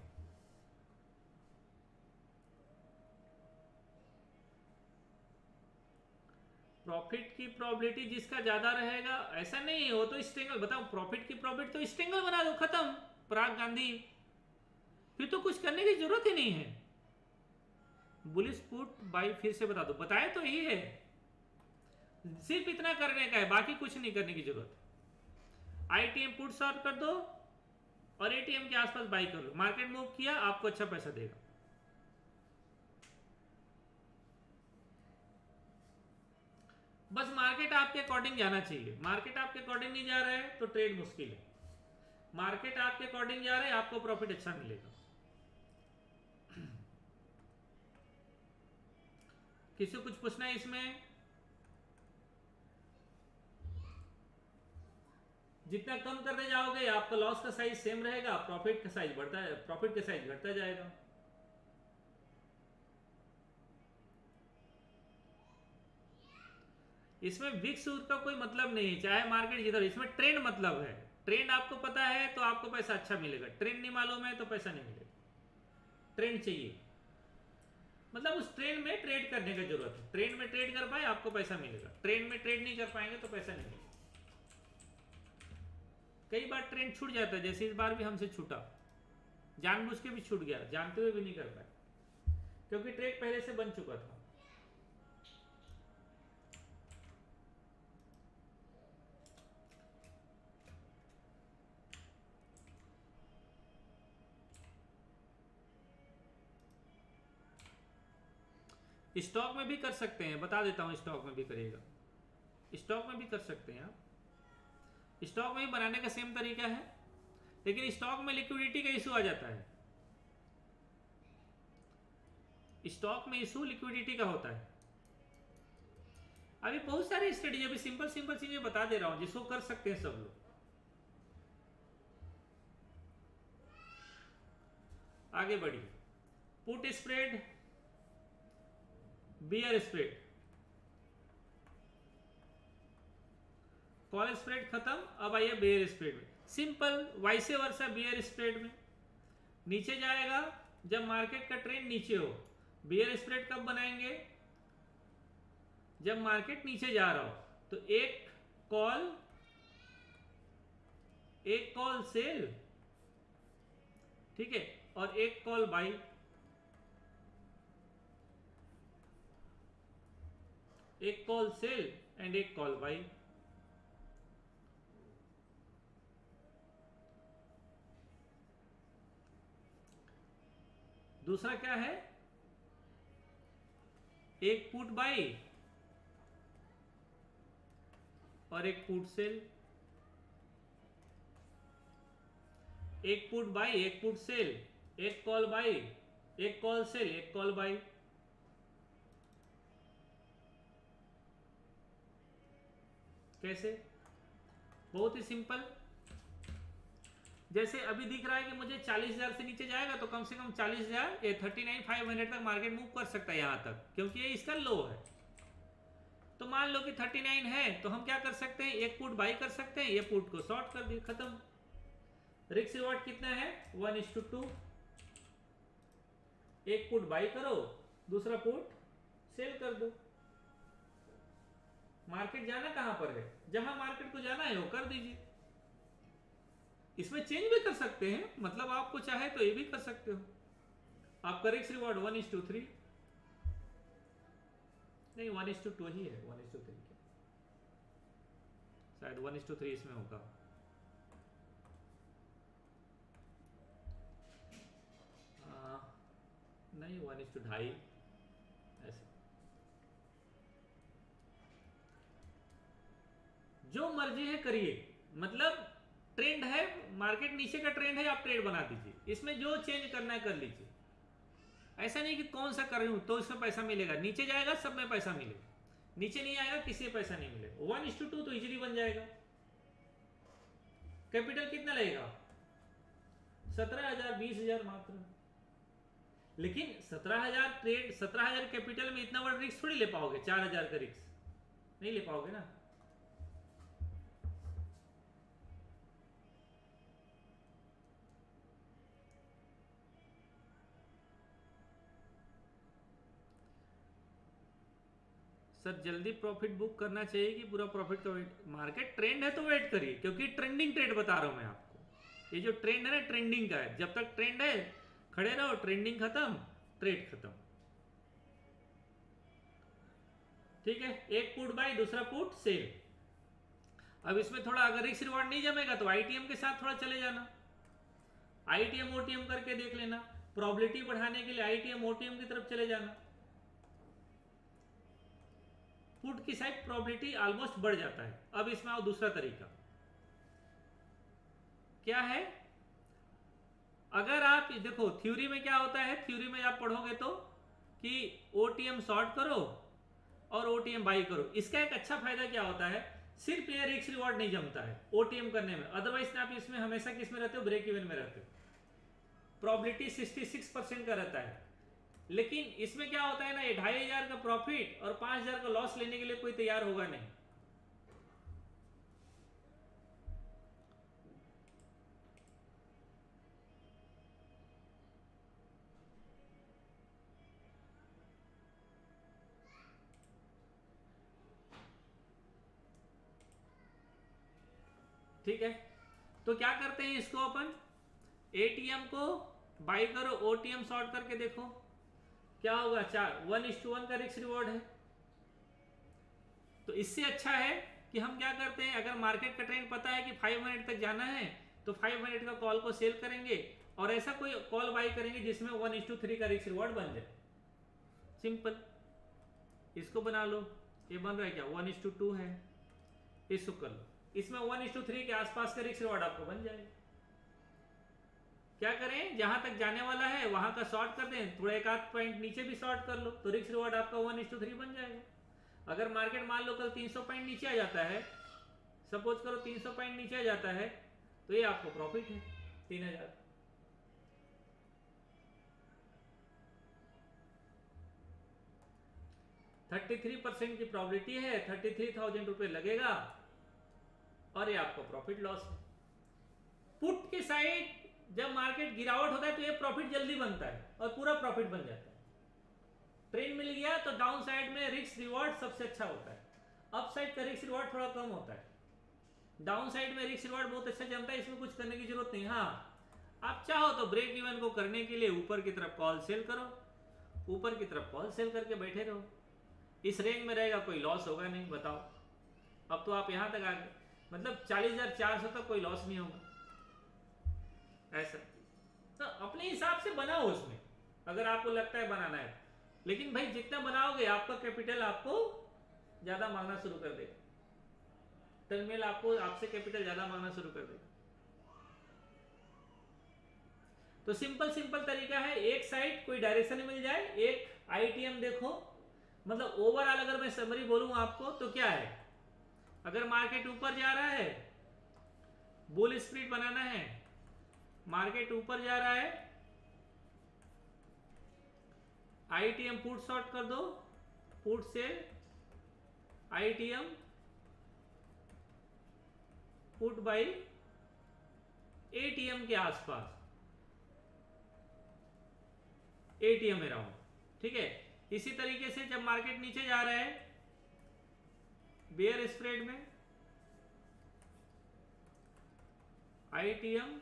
प्रॉफिट की प्रोबेबिलिटी जिसका ज्यादा रहेगा, ऐसा नहीं हो तो स्ट्रेंगल, बताओ प्रॉफिट की प्रोबेबिलिटी तो स्ट्रेंगल बना दो, खत्म, पराग गांधी, फिर तो कुछ करने की जरूरत ही नहीं है। बुलिश पुट बाई फिर से बता दो, बताए तो यही है, सिर्फ इतना करने का है, बाकी कुछ नहीं करने की जरूरत। आईटीएम पुट शॉर्ट कर दो और एटीएम के आसपास बाई कर लो, मार्केट मूव किया आपको अच्छा पैसा देगा। बस मार्केट आपके अकॉर्डिंग जाना चाहिए। मार्केट आपके अकॉर्डिंग नहीं जा रहा है तो ट्रेड मुश्किल है। मार्केट आपके अकॉर्डिंग जा रहा है, आपको प्रॉफिट अच्छा मिलेगा। किसी को कुछ पूछना है इसमें? जितना कम करते जाओगे आपका लॉस का साइज सेम रहेगा, प्रॉफिट का साइज बढ़ता है, प्रॉफिट का साइज घटता जाएगा। इसमें विक्स का कोई मतलब नहीं है, चाहे मार्केट जिधर, इसमें ट्रेंड मतलब है। ट्रेंड आपको पता है तो आपको पैसा अच्छा मिलेगा, ट्रेंड नहीं मालूम है तो पैसा नहीं मिलेगा। ट्रेंड चाहिए, मतलब उस ट्रेंड में ट्रेड करने की जरूरत है। ट्रेंड में ट्रेड कर पाए आपको पैसा मिलेगा, ट्रेंड में ट्रेड नहीं कर पाएंगे तो पैसा नहीं मिलेगा। कई बार ट्रेंड छूट जाता है, जैसे इस बार भी हमसे छूटा, जानबूझ के भी छूट गया, जानते हुए भी नहीं कर पाए, क्योंकि ट्रेड पहले से बन चुका था। स्टॉक में भी कर सकते हैं, बता देता हूं, स्टॉक में भी करिएगा, स्टॉक में भी कर सकते हैं आप। स्टॉक में भी बनाने का सेम तरीका है, लेकिन स्टॉक में लिक्विडिटी का इशू आ जाता है। स्टॉक में इशू लिक्विडिटी का होता है। अभी बहुत सारे स्टडी, अभी सिंपल सिंपल चीजें बता दे रहा हूं जिसको कर सकते हैं सब लोग। आगे बढ़िए। Put spread, bear spread, call spread खत्म, अब आइए बियर स्प्रेड में। Simple vice versa bear spread में नीचे जाएगा जब मार्केट का ट्रेंड नीचे हो। बियर स्प्रेड कब बनाएंगे? जब मार्केट नीचे जा रहा हो, तो एक कॉल सेल, ठीक है, और एक कॉल बाई। एक कॉल सेल एंड एक कॉल बाई। दूसरा क्या है? एक पुट बाई और एक पुट सेल। एक पुट बाई, एक पुट सेल, एक कॉल बाई, एक कॉल सेल, एक कॉल बाई। कैसे? बहुत ही सिंपल। जैसे अभी दिख रहा है कि मुझे 40,000 से नीचे जाएगा तो कम से कम 40,000 39,500 तक मार्केट मूव कर सकता है यहां तक, क्योंकि ये इसका लो है। तो मान लो कि 39 है, तो हम क्या कर सकते हैं? एक पुट बाई कर सकते हैं, ये पुट को शॉर्ट कर दिए, खत्म। रिस्क रिवॉर्ड कितना है? 1:2। एक पुट बाई करो, दूसरा पुट सेल कर दो। मार्केट जाना कहां पर है? जहां मार्केट को जाना है वो कर दीजिए। इसमें चेंज भी कर सकते हैं, मतलब आपको चाहे तो ये भी कर सकते हो। आपका रिस्क रिवॉर्ड 1:3 नहीं, 1:2 ही है, 1:3 क्या, शायद 1:3 इसमें होगा। नहीं, 1:2.5 ऐसे। जो मर्जी है करिए, मतलब ट्रेंड है, मार्केट नीचे का ट्रेंड है, आप ट्रेड बना दीजिए, इसमें जो चेंज करना है कर लीजिए। ऐसा नहीं कि कौन सा कर रही हूं तो इसमें पैसा मिलेगा, नीचे जाएगा सब में पैसा मिलेगा, नीचे नहीं आएगा किसी में पैसा नहीं मिलेगा। 1:2 तो इजीली बन जाएगा। कैपिटल कितना लगेगा? 17,000 20,000 मात्र। लेकिन 17,000 ट्रेड, 17,000 कैपिटल में इतना बड़ा रिस्क थोड़ी ले पाओगे। 4,000 का रिस्क नहीं ले पाओगे ना। सर जल्दी प्रॉफिट बुक करना चाहिए कि पूरा प्रॉफिट का वेट? मार्केट ट्रेंड है तो वेट करिए, क्योंकि ट्रेंडिंग ट्रेड बता रहा हूं मैं आपको। ये जो ट्रेंड है ना, ट्रेंडिंग का है। जब तक ट्रेंड है खड़े रहो, ट्रेंडिंग खत्म, ट्रेड खत्म। ठीक है, एक पुट बाई, दूसरा पुट सेल। अब इसमें थोड़ा अगर रिस्क रिवॉर्ड नहीं जमेगा तो आईटीएम के साथ थोड़ा चले जाना, आईटीएम ओटीएम करके देख लेना। प्रोबेबिलिटी बढ़ाने के लिए आईटीएम ओटीएम की तरफ चले जाना। पुट की साइड प्रोबेबिलिटी ऑलमोस्ट बढ़ जाता है। अब इसमें आओ दूसरा तरीका क्या है। अगर आप देखो थ्योरी में क्या होता है, थ्योरी में आप पढ़ोगे तो कि ओटीएम शॉर्ट करो और ओटीएम बाई करो। इसका एक अच्छा फायदा क्या होता है, सिर्फ ये रिस्क रिवॉर्ड नहीं जमता है ओटीएम करने में, अदरवाइज आप इसमें हमेशा किस में रहते हो, ब्रेक इवन में रहते हो, प्रोबेबिलिटी 66% का रहता है। लेकिन इसमें क्या होता है ना, ये 2500 का प्रॉफिट और 5000 का लॉस लेने के लिए कोई तैयार होगा नहीं। ठीक है, तो क्या करते हैं इसको अपन, एटीएम को बाई करो, ओटीएम शॉर्ट करके देखो क्या होगा, 1:1 का रिस्क रिवॉर्ड है। तो इससे अच्छा है कि हम क्या करते हैं, अगर मार्केट का ट्रेंड पता है कि 500 तक जाना है तो 500 का कॉल को सेल करेंगे और ऐसा कोई कॉल बाई करेंगे जिसमें 1:3 का रिस्क रिवॉर्ड बन जाए। सिंपल, इसको बना लो, ये बन रहा है क्या, 1:2 है, इसको कर लो, इसमें 1:3 के आसपास का रिस्क रिवॉर्ड आपको बन जाएगा। क्या करें, जहां तक जाने वाला है वहां का शॉर्ट कर दें, थोड़ा एक आध पॉइंट नीचे भी शॉर्ट कर लो तो रिस्क रिवॉर्ड आपका 1:3 बन जाएगा। अगर मार्केट मान लो कल 300 पॉइंट नीचे आ जाता है, सपोज करो 300 पॉइंट नीचे आ जाता है, तो ये आपको प्रॉफिट है 3000। %33 की प्रॉबिलिटी है, 33,000 रुपए लगेगा और ये आपको प्रॉफिट लॉस है। पुट की साइड जब मार्केट गिरावट होता है तो ये प्रॉफिट जल्दी बनता है और पूरा प्रॉफिट बन जाता है। ट्रेंड मिल गया तो डाउन साइड में रिस्क रिवॉर्ड सबसे अच्छा होता है, अप साइड का रिस्क रिवॉर्ड थोड़ा कम होता है। डाउन साइड में रिस्क रिवॉर्ड बहुत अच्छा जमता है, इसमें कुछ करने की जरूरत नहीं। हाँ, आप चाहो तो ब्रेक इवन को करने के लिए ऊपर की तरफ कॉल सेल करो, ऊपर की तरफ कॉल सेल करके बैठे रहो, इस रेंज में रहेगा, कोई लॉस होगा नहीं। बताओ, अब तो आप यहां तक आ गए, मतलब 40,400 तक कोई लॉस नहीं होगा। ऐसा तो अपने हिसाब से बनाओ उसमें, अगर आपको लगता है बनाना है, लेकिन भाई जितना बनाओगे आपका कैपिटल आपको ज्यादा मांगना शुरू कर देगा, टर्मिनल आपको आपसे कैपिटल ज्यादा मांगना शुरू कर देगा। तो सिंपल तरीका है, एक साइड कोई डायरेक्शन मिल जाए, एक आईटीएम देखो, मतलब ओवरऑल अगर मैं समरी बोलूं आपको तो क्या है, अगर मार्केट ऊपर जा रहा है, बुल स्प्लिट बनाना है, मार्केट ऊपर जा रहा है, आईटीएम पुट शॉर्ट कर दो, put sell, ITM put by ATM के आसपास, एटीएम अराउंड। ठीक है, इसी तरीके से जब मार्केट नीचे जा रहा है बेयर स्प्रेड में, ITM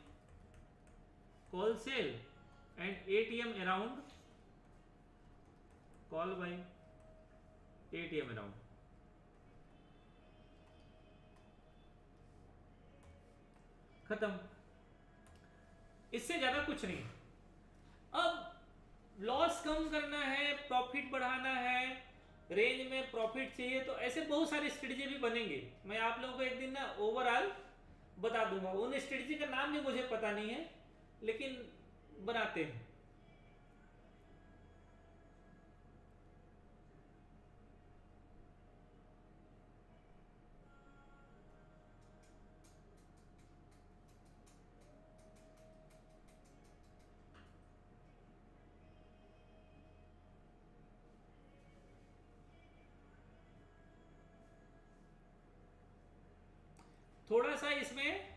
call sell and ATM around, call by ATM around. खत्म, इससे ज्यादा कुछ नहीं। अब लॉस कम करना है, प्रॉफिट बढ़ाना है, रेंज में प्रॉफिट चाहिए, तो ऐसे बहुत सारे स्ट्रेटजी भी बनेंगे। मैं आप लोगों को एक दिन ना ओवरऑल बता दूंगा, उन स्ट्रेटजी का नाम भी मुझे पता नहीं है, लेकिन बनाते हैं। थोड़ा सा इसमें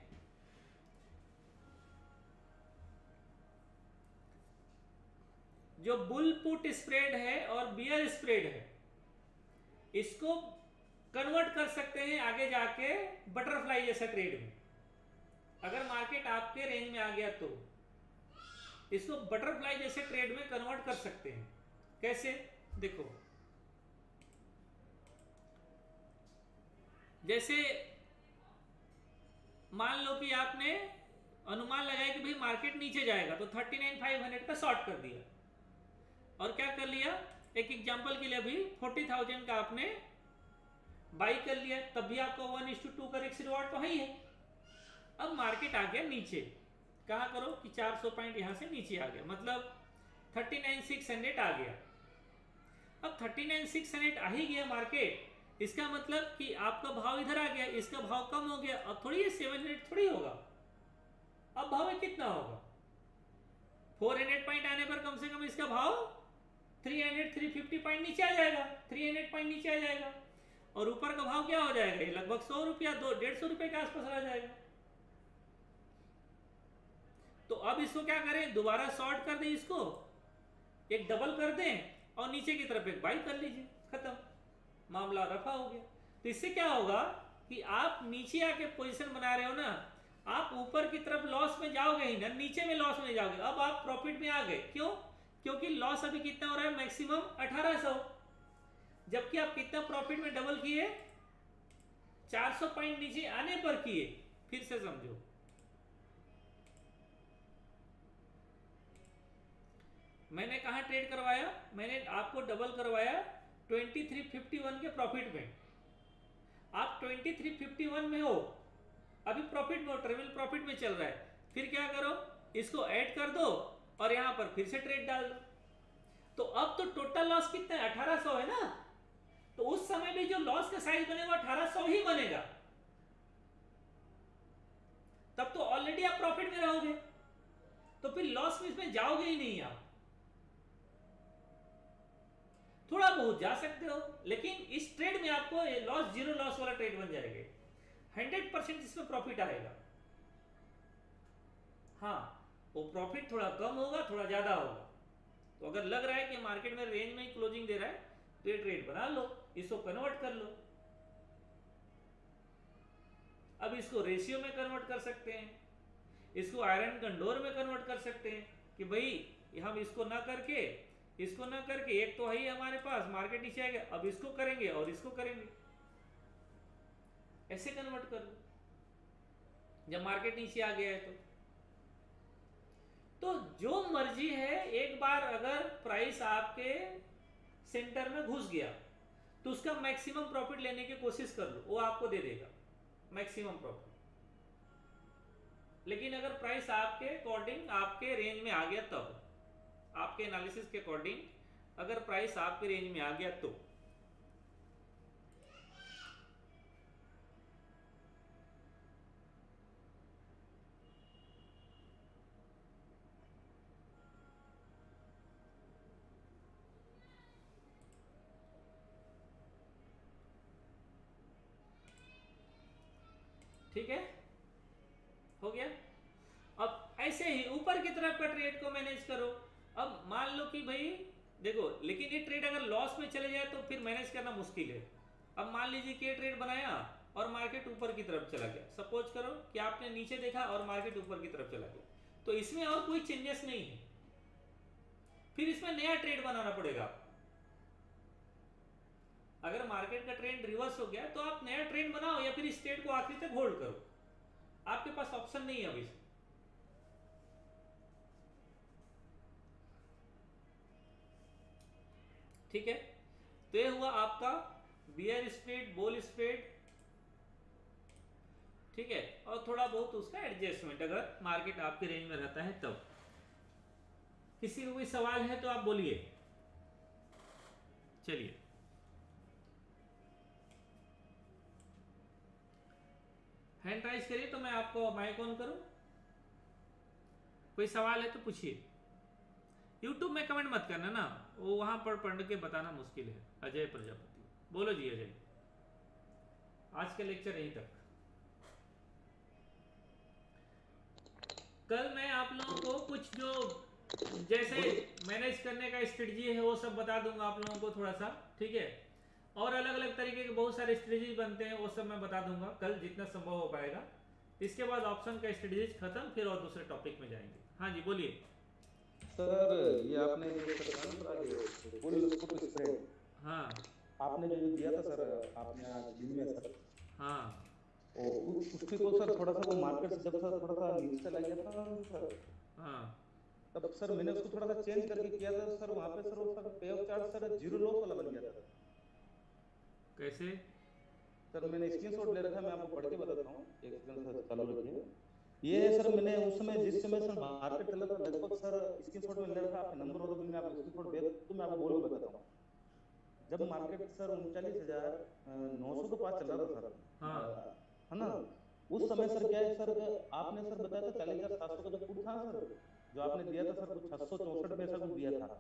जो बुल पुट स्प्रेड है और बियर स्प्रेड है, इसको कन्वर्ट कर सकते हैं आगे जाके बटरफ्लाई जैसा ट्रेड में। अगर मार्केट आपके रेंज में आ गया तो इसको बटरफ्लाई जैसे ट्रेड में कन्वर्ट कर सकते हैं। कैसे, देखो, जैसे मान लो कि आपने अनुमान लगाया कि भाई मार्केट नीचे जाएगा, तो 39,500 का शॉर्ट कर दिया और क्या कर लिया, एक एग्जांपल के लिए अभी 40,000 का आपने बाई कर लिया, तब भी आपका 1:2 का रिस्क रिवॉर्ड तो है ही है। अब मार्केट आ गया नीचे, कहाँ करो कि 400 पॉइंट यहाँ से नीचे आ गया, मतलब 39,600 आ गया। अब 39,600 आ ही गया मार्केट, इसका मतलब कि आपका भाव इधर आ गया, इसका भाव कम हो गया। अब थोड़ी ये 700 थोड़ी होगा, अब भाव में कितना होगा? 400 पॉइंट आने पर कम से कम इसका भाव 350 पॉइंट नीचे आ जाएगा, 300 पॉइंट नीचे आ जाएगा। और ऊपर का भाव क्या हो जाएगा? ये लगभग 100 रुपया, 150 रुपये के आसपास आ जाएगा। तो अब इसको क्या करें? दोबारा शॉर्ट कर दें, इसको एक डबल कर दें और नीचे की तरफ एक बाई कर लीजिए, खत्म, मामला रफा हो गया। तो इससे क्या होगा कि आप नीचे आके पोजीशन बना रहे हो ना, आप ऊपर की तरफ लॉस में जाओगे ही ना, नीचे में लॉस में जाओगे। अब आप प्रॉफिट में आ गए, क्यों? क्योंकि लॉस अभी कितना हो रहा है? मैक्सिमम 1800, जबकि आप कितना प्रॉफिट में डबल किए? 400 पॉइंट नीचे आने पर किए। फिर से समझो, मैंने कहा ट्रेड करवाया? मैंने आपको डबल करवाया 2351 के प्रॉफिट में। आप 2351 में हो, अभी प्रॉफिट में हो, ट्रेवल प्रॉफिट में चल रहा है। फिर क्या करो? इसको ऐड कर दो और यहां पर फिर से ट्रेड डाल दो। तो अब तो टोटल लॉस कितना है? 1800 है ना। तो उस समय भी जो लॉस का साइज बनेगा 1800 ही बनेगा, तब तो ऑलरेडी आप प्रॉफिट में रहोगे, तो फिर लॉस में इसमें जाओगे ही नहीं आप। थोड़ा बहुत जा सकते हो, लेकिन इस ट्रेड में आपको लॉस, जीरो लॉस वाला ट्रेड बन जाएगा, 100% इसमें प्रॉफिट आएगा। हाँ, वो प्रॉफिट थोड़ा कम होगा, थोड़ा ज्यादा होगा। तो अगर लग रहा है कि मार्केट में रेंज में ही क्लोजिंग दे रहा है, तो ये ट्रेड बना लो, इसको कन्वर्ट कर लो। अब इसको रेशियो में कन्वर्ट कर सकते हैं, इसको आयरन कंडोर में कन्वर्ट कर सकते हैं कि भाई हम इसको ना करके एक तो है ही हमारे पास, मार्केट नीचे आएगा, अब इसको करेंगे और इसको करेंगे, ऐसे कन्वर्ट कर लो जब मार्केट नीचे आ गया है। तो जो मर्जी है, एक बार अगर प्राइस आपके सेंटर में घुस गया तो उसका मैक्सिमम प्रॉफिट लेने की कोशिश कर लो, वो आपको दे देगा मैक्सिमम प्रॉफिट। लेकिन अगर प्राइस आपके अकॉर्डिंग, आपके रेंज में आ गया, तब आपके एनालिसिस के अकॉर्डिंग अगर प्राइस आपके रेंज में आ गया तो ठीक है, हो गया। अब ऐसे ही ऊपर की तरफ का ट्रेड को मैनेज करो। अब मान लो कि भाई देखो, लेकिन ये ट्रेड अगर लॉस में चले जाए तो फिर मैनेज करना मुश्किल है। अब मान लीजिए कि ये ट्रेड बनाया और मार्केट ऊपर की तरफ चला गया, सपोज करो कि आपने नीचे देखा और मार्केट ऊपर की तरफ चला गया, तो इसमें और कोई चेंजेस नहीं है, फिर इसमें नया ट्रेड बनाना पड़ेगा। अगर मार्केट का ट्रेंड रिवर्स हो गया तो आप नया ट्रेंड बनाओ या फिर इस ट्रेड को आखिरी तक होल्ड करो, आपके पास ऑप्शन नहीं है अभी। ठीक है, तो ये हुआ आपका बियर स्प्रेड, बुल स्प्रेड, ठीक है, और थोड़ा बहुत उसका एडजस्टमेंट अगर मार्केट आपके रेंज में रहता है तब। किसी को कोई सवाल है तो आप बोलिए। चलिए, हैंड राइज करिए तो मैं आपको माइक ऑन करूं। कोई सवाल है तो पूछिए। यूट्यूब में कमेंट मत करना ना, वो वहां पर पढ़ के बताना मुश्किल है। अजय प्रजापति, बोलो जी अजय। आज का लेक्चर यहीं तक। कल मैं आप लोगों को कुछ जो जैसे मैनेज करने का स्ट्रेटजी है वो सब बता दूंगा आप लोगों को थोड़ा सा, ठीक है। और अलग अलग तरीके के बहुत सारे स्ट्रेटजी बनते हैं, वो सब मैं बता दूंगा कल जितना संभव हो पाएगा। इसके बाद ऑप्शन का स्ट्रेटजी खत्म, फिर और दूसरे टॉपिक में जाएंगे। हाँ जी बोलिए सर। ये आपने हाँ आपने जो दिया था सर, आपने आज दिन में सर, हाँ उसके को सर थोड़ा सा वो मार्केट जब सर थोड़ा सा नीचे चला गया था सर, हाँ तब सर मैंने उसको थोड़ा सा चेंज करके किया था सर, वहाँ पे सर वो सर पे of chart sir zero loss वाला बन गया था। कैसे? सर मैंने स्क्रीनशॉट ले रखा है, मैं आपको पढ़ के बताता हूँ, एक सेकंड सर चालू रखिए। ये है सर, मैंने उस समय जिस समय सर मार्केट चला था लगभग सर स्क्रीनशॉट में ले रखा, आपका नंबर हो तो मैं आपको स्क्रीनशॉट भेज तो मैं आपको बोल के बताता हूँ। जब मार्केट सर 39,900 के पास चल रहा था सर, हाँ है ना, उस समय सर क्या है सर, आपने सर बताया था 40,700 का जो पुट था सर, जो आपने दिया था सर, कुछ 664 में ऐसा कुछ दिया था।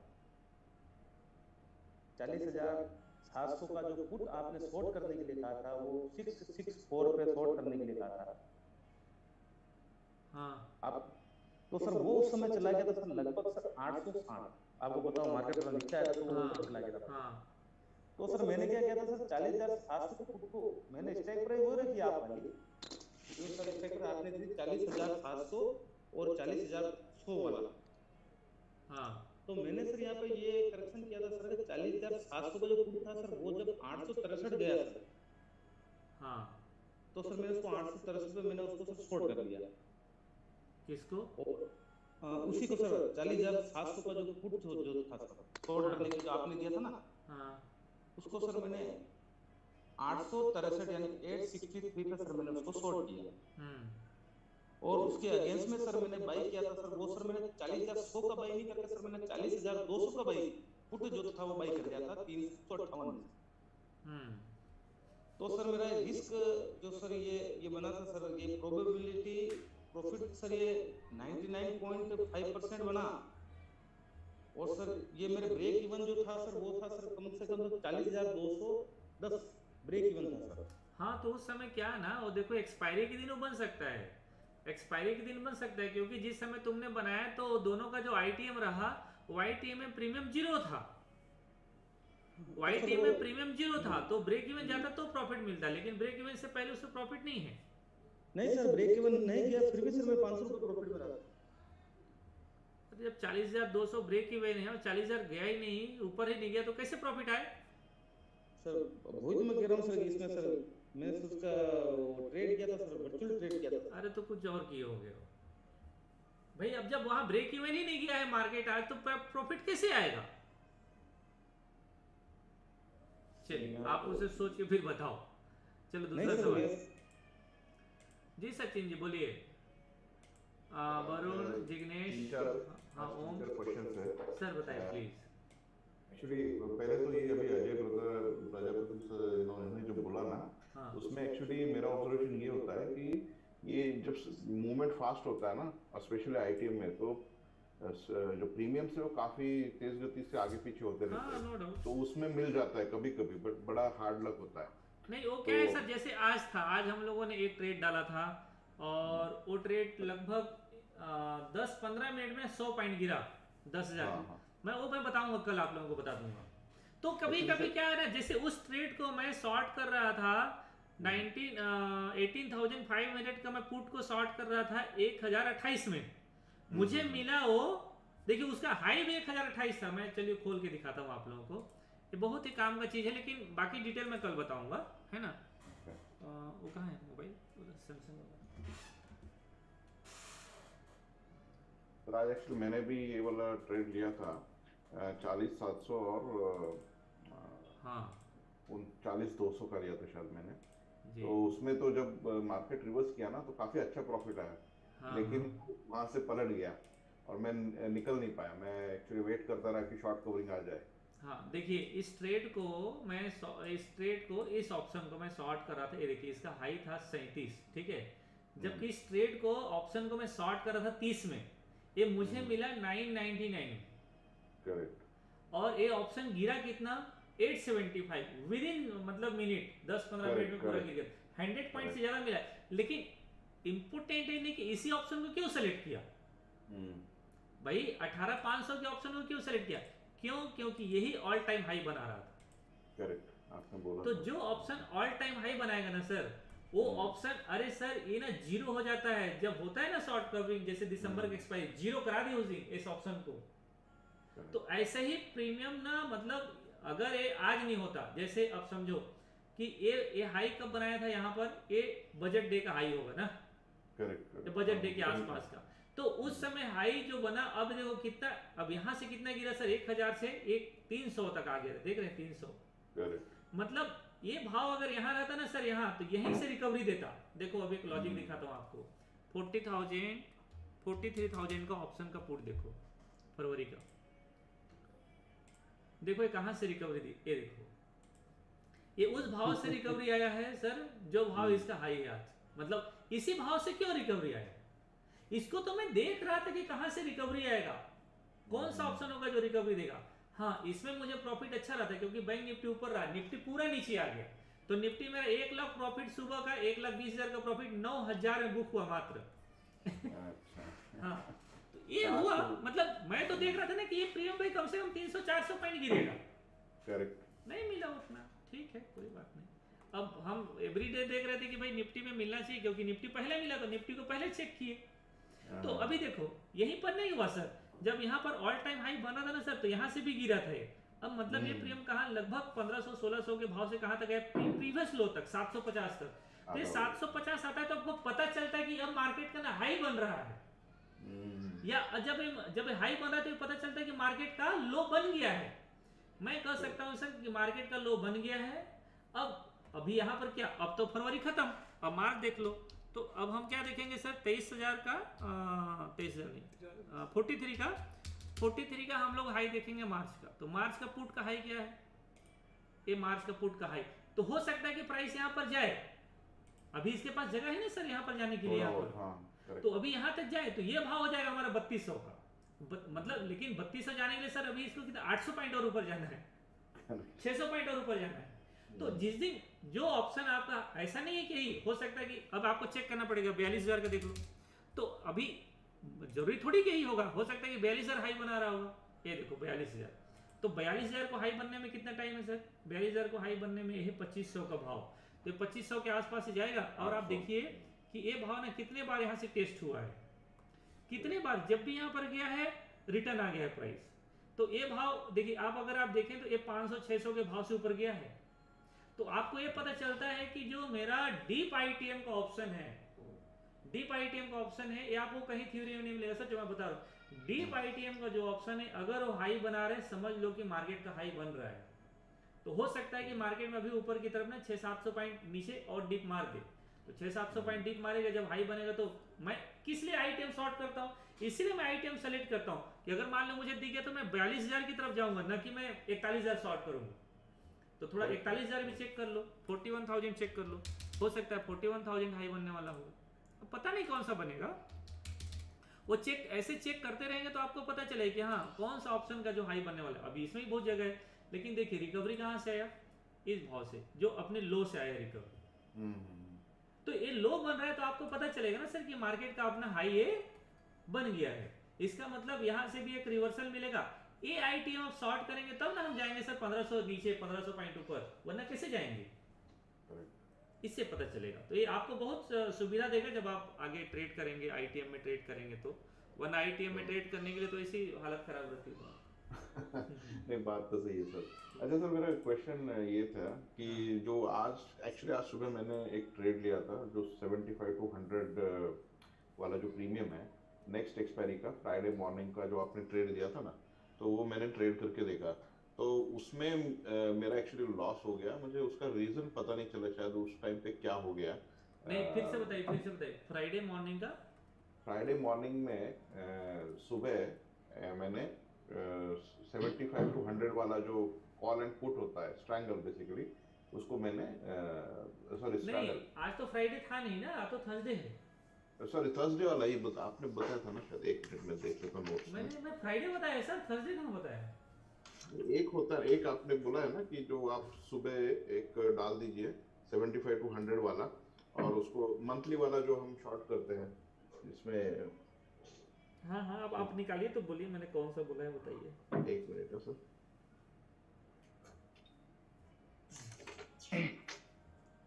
40,700 का जो पुट आपने शॉर्ट करने के लिए कहा था, वो 664 पे शॉर्ट करने के लिए कहा था हाँ आप। तो सर वो उस समय चला गया था सर लगभग सर 860, आपको बताओ मार्केट थोड़ा नीचे आया था तो वो हाँ चला गया था। हाँ तो सर मैंने क्या किया था सर, 40,700 के पुट को मैंने स्ट्राइक प्राइस वो रखी आप वाली, ये सर स्ट्राइक प्राइस आपने दी 40,700 और 40,100 वाला। हाँ तो मैंने सर यहाँ पे ये करेक्शन किया था सर, 40,700 का जो पुट था सर, वो जब 863 गया सर, हाँ। तो सर मैंने उसको 863 पे मैंने उसको सर शॉर्ट कर लिया। किसको? और उसी को सर 40,700 का जो पुट जो था सर, शॉर्ट करने के लिए जो आपने दिया था ना, हाँ उसको सर मैंने 863 यानी 863 पे सर मैंने उसको शॉर्ट किया। और उसके अगेंस्ट में सर मैंने बाई किया था सर, वो सर मैंने 40,100 का बाई नहीं करके सर मैंने 40,200 का बाई पुट जो था वो बाई कर दिया था 358 में। तो सर मेरा रिस्क जो सर ये बना था सर, ये प्रोबेबिलिटी प्रॉफिट सर ये 99.5% बना। और सर ये मेरे ब्रेक इवन जो था सर, वो था सर कम से कम 40,210 ब्रेक इवन था सर। हाँ, तो उस समय क्या ना, वो देखो एक्सपायरी के दिन वो बन सकता है, एक्सपायरी के दिन बन सकता है, क्योंकि जिस समय तुमने बनाया तो दोनों का जो आईटीएम रहा, वाईटीएम में प्रीमियम जीरो था, वाईटीएम में प्रीमियम जीरो था, तो ब्रेक इवन जाता तो प्रॉफिट मिलता, लेकिन ब्रेक इवन से पहले उसमें प्रॉफिट नहीं है। नहीं सर, ब्रेक इवन नहीं गया, फिर भी सर मैं 500 रुपए प्रॉफिट में रहा। तो जब 40,200 ब्रेक इवन है और 40,000 गया ही नहीं, ऊपर ही नहीं गया, तो कैसे प्रॉफिट आए? सर वही तो मैं कह रहा हूँ सर, इसमें सर मैंने उसका ट्रेड किया था सर, वर्चुअल ट्रेड किया था। अरे तो कुछ और किए होगे भाई, अब जब वहां ब्रेक इवन ही नहीं गया है मार्केट आज, तो प्रॉफिट कैसे आएगा? चलिए आप उसे सोच के फिर बताओ। चलो दूसरा सवाल। जी सचिन जी बोलिए। वरुण, जिग्नेश, हाँ ओम, सर बताइए प्लीज। एक्चुअली पहले तो ये अभी अजय ब्रदर प्रजापति सर इन्होंने जो बोला ना, हाँ उसमें एक्चुअली मेरा ऑब्जर्वेशन ये होता है कि ये जब मूवमेंट फास्ट होता है ना, स्पेशली आईटीएम में, तो जो प्रीमियम से वो काफी तेज गति से आगे पीछे होते रहते हाँ, हैं, नो डाउट। तो उसमें मिल जाता है कभी कभी, बट बड़ा हार्ड लक होता है। नहीं वो क्या है सर, जैसे आज था, आज हम लोगों ने एक ट्रेड डाला था और वो ट्रेड लगभग 10-15 मिनट में 100 पॉइंट गिरा, 10,000। मैं बताऊंगा कल, आप लोगों को बता दूंगा। तो कभी कभी क्या है ना, जैसे उस ट्रेड को मैं शॉर्ट कर रहा था 18,500 का, मैं पुट को शॉर्ट कर रहा था 1028 में, मुझे मिला वो, देखिए उसका हाई भी 1028 था। मैं चलिए खोल के दिखाता हूँ आप लोगों को, ये बहुत ही काम का चीज़ है, लेकिन बाकी डिटेल मैं कल बताऊंगा, है ना। वो कहाँ है मोबाइल, सैमसंग। आज एक्चुअली मैंने भी ये वाला ट्रेड लिया था 40,700 और हाँ 39,200 का लिया था शायद मैंने। जी। तो उसमें तो जब मार्केट रिवर्स किया ना, तो काफी अच्छा प्रॉफिट आया। हाँ, लेकिन हाँ। वहां से पलट गया और मैं निकल नहीं पाया। मैं एक्चुअली वेट करता रहा कि शॉर्ट कवरिंग आ जाए। हाँ देखिए, इस ट्रेड को मैं इस ऑप्शन को मैं शॉर्ट कर रहा था, ये देखिए इसका हाई था 37, ठीक है, जबकि इस ट्रेड को ऑप्शन को मैं शॉर्ट कर रहा था 30 में, ये मुझे मिला 999। करेक्ट। और ये ऑप्शन गिरा कितना, 875 विद इन मतलब मिनट, 10-15 मिनट में पूरा गिर गया, 100 पॉइंट से ज्यादा मिला। लेकिन इंपोर्टेंट है नहीं कि इसी ऑप्शन को क्यों सेलेक्ट किया भाई, 18,500 के ऑप्शन को क्यों सेलेक्ट किया, क्यों, क्योंकि यही ऑल टाइम हाई बना रहा था। करेक्ट, आपने बोला। तो जो ऑप्शन ऑल टाइम हाई बनाएगा ना सर, वो ऑप्शन, अरे सर ये ना जीरो हो जाता है जब होता है ना शॉर्ट कवरिंग, जैसे दिसंबर के एक्सपायरी, जीरो करा दी उसी इस ऑप्शन को। तो ऐसे ही प्रीमियम ना, मतलब अगर ये आज नहीं होता, जैसे अब समझो कि ये हाई कब बनाया था यहाँ पर, ये बजट डे का हाई होगा ना, करेक्ट, बजट डे के आसपास का, तो उस समय हाई जो बना, अब देखो कितना, अब यहाँ से कितना गिरा सर, 1,000 से 300 तक आ गया, देख रहे हैं 300। करेक्ट। मतलब ये भाव अगर यहाँ रहता ना सर यहाँ, तो यहीं से रिकवरी देता। देखो अब एक लॉजिक दिखाता हूँ आपको। 40,000 43,000 का ऑप्शन का पुट देखो फरवरी का, देखो ये कहां से रिकवरी दी, ये देखो ये उस भाव से रिकवरी आया है सर जो भाव इसका हाई है आज, मतलब इसी भाव से क्यों रिकवरी आया, इसको तो मैं देख रहा था कि कहां से रिकवरी आएगा, कौन सा ऑप्शन होगा जो रिकवरी देगा। हाँ इसमें मुझे प्रॉफिट अच्छा रहा था क्योंकि बैंक निफ्टी ऊपर रहा, निफ्टी पूरा नीचे आ गया, तो निफ्टी मेरा 1 लाख प्रॉफिट सुबह का 1,20,000 का प्रॉफिट 9,000 में बुक हुआ मात्र। हाँ तो ये हुआ, मतलब मैं तो देख रहा था ना कि ये प्रीमियम भाई कम से कम 300-400 पॉइंट गिरेगा, करेक्ट, नहीं मिला उतना, ठीक है कोई बात नहीं। अब हम एवरीडे देख रहे थे कि भाई निफ्टी में मिलना चाहिए क्योंकि निफ्टी पहले मिला तो निफ्टी को पहले चेक किए, तो अभी देखो यहीं पर नहीं हुआ सर, जब यहाँ पर ऑल टाइम हाई बना था ना सर तो यहाँ से भी गिरा था ये, अब मतलब ये प्रीमियम कहाँ लगभग 1500-1600 के भाव से कहाँ तक है, प्रीवियस लो तक 750 तक, तो ये 750 आता है तो आपको पता चलता है कि अब मार्केट का ना हाई बन रहा है, या जब हाई बन रहा है तो पता चलता है कि मार्केट का लो बन गया है। मैं कह सकता हूँ सर कि मार्केट का लो बन गया है। अब अभी यहाँ पर क्या, अब तो फरवरी खत्म, अब मार्च देख लो, तो अब हम क्या देखेंगे सर 23,000 का 23,000 नहीं 43 का हम लोग हाई देखेंगे मार्च का, तो मार्च का पुट का हाई क्या है, ये मार्च का पुट का हाई, तो हो सकता है कि प्राइस यहाँ पर जाए, अभी इसके पास जगह है ना सर यहाँ पर जाने के लिए, यहाँ पर तो अभी यहाँ तक जाए तो ये भाव हो जाएगा हमारा 3200 का, मतलब लेकिन 3200 जाने के लिए सर अभी इसको कितना 800 पॉइंट और ऊपर जाना है, 600 पॉइंट और ऊपर जाना है, तो जिस दिन जो ऑप्शन आपका ऐसा नहीं है कि हो सकता है कि अब आपको चेक करना पड़ेगा 42,000 का देख लो, तो अभी जरूरी थोड़ी कि ही होगा, हो सकता है कि 42,000 हाई बना रहा होगा, ये देखो 42,000, तो 42,000 को हाई बनने में कितना टाइम है सर, 42,000 को हाई बनने में यही 2500 का भाव, तो 2500 के आसपास ही जाएगा, और आप देखिए कि ये भाव ना कितने बार यहाँ से टेस्ट हुआ है, कितने बार, जब भी यहाँ पर गया है रिटर्न आ गया है प्राइस, तो ये भाव देखिए आप अगर आप देखें तो ये 500-600 के भाव से ऊपर गया है, तो आपको ये पता चलता है कि जो मेरा डीप आईटीएम का ऑप्शन है, डीप आईटीएम का ऑप्शन है, ये आपको कहीं थ्योरी में नहीं मिलेगा सर, जो मैं बता रहा हूँ, डीप आईटीएम का जो ऑप्शन है अगर वो हाई बना रहे, समझ लो कि मार्केट का हाई बन रहा है, तो हो सकता है कि मार्केट में अभी ऊपर की तरफ ना 600-700 पॉइंट नीचे और डीप मार दे, तो 600-700 पॉइंट डीप मारेगा, जब हाई बनेगा तो मैं किस लिए आईटीएम शॉर्ट करता हूँ, इसलिए मैं आईटीएम सेलेक्ट करता हूँ कि अगर मान लो मुझे दिख गया तो मैं 42,000 की तरफ जाऊंगा, ना कि मैं 41,000 शॉर्ट करूंगा, तो थोड़ा 41,000 भी चेक कर लो, 41,000 चेक कर लो, हो सकता है 41,000 हाई बनने वाला होगा, अब पता नहीं कौन सा बनेगा, वो चेक ऐसे चेक करते रहेंगे तो आपको पता चले कि हाँ कौन सा ऑप्शन का जो हाई बनने वाला है, अभी इसमें ही बहुत जगह है, लेकिन देखिए रिकवरी कहाँ से आया, इस भाव से जो अपने लो से आया रिकवरी, तो ये लो बन रहा है तो आपको पता चलेगा ना सर कि मार्केट का अपना हाई ये बन गया है, इसका मतलब यहाँ से भी एक रिवर्सल मिलेगा, ये आईटीएम आप शॉर्ट करेंगे तब ना हम जाएंगे सर 1500 नीचे 1500 पॉइंट ऊपर, वरना कैसे जाएंगे, इससे पता चलेगा, तो ये आपको बहुत सुविधा देगा जब आप आगे ट्रेड करेंगे, आईटीएम में ट्रेड करेंगे तो, वरना आईटीएम में ट्रेड करने के लिए तो इसी हालत खराब रहती है। नहीं बात तो सही है सर। अच्छा सर मेरा क्वेश्चन ये था कि जो आज एक्चुअली आज सुबह मैंने एक ट्रेड लिया था जो 75 to 100 वाला जो प्रीमियम है नेक्स्ट एक्सपायरी का, फ्राइडे मॉर्निंग का जो आपने ट्रेड दिया था ना, तो वो मैंने ट्रेड करके देखा, तो उसमें मेरा एक्चुअली लॉस हो गया, मुझे उसका रीजन पता नहीं चला, शायद उस टाइम पे क्या हो गया। नहीं फिर से बताइए फ्राइडे मॉर्निंग का, फ्राइडे मॉर्निंग में सुबह मैंने 75 to 100 वाला जो कॉल एंड पुट होता है स्ट्रैंगल बेसिकली, उसको मैंने सॉरी नहीं आज तो फ्राइडे था नहीं ना, आज तो थर्सडे है, सॉरी थर्सडे वाला ही आपने बताया था ना शायद, एक मिनट में देख लेता हूँ नोट्स में, मैं फ्राइडे बताया सर, थर्सडे कहाँ बताया, एक होता है, एक आपने बोला है ना कि जो आप सुबह एक डाल दीजिए 75 to 100 वाला, और उसको मंथली वाला जो हम शॉर्ट करते हैं जिसमें, हाँ हाँ अब आप निकालिए तो बोलिए मैंने कौन सा बोला है बताइए, एक मिनट है सर,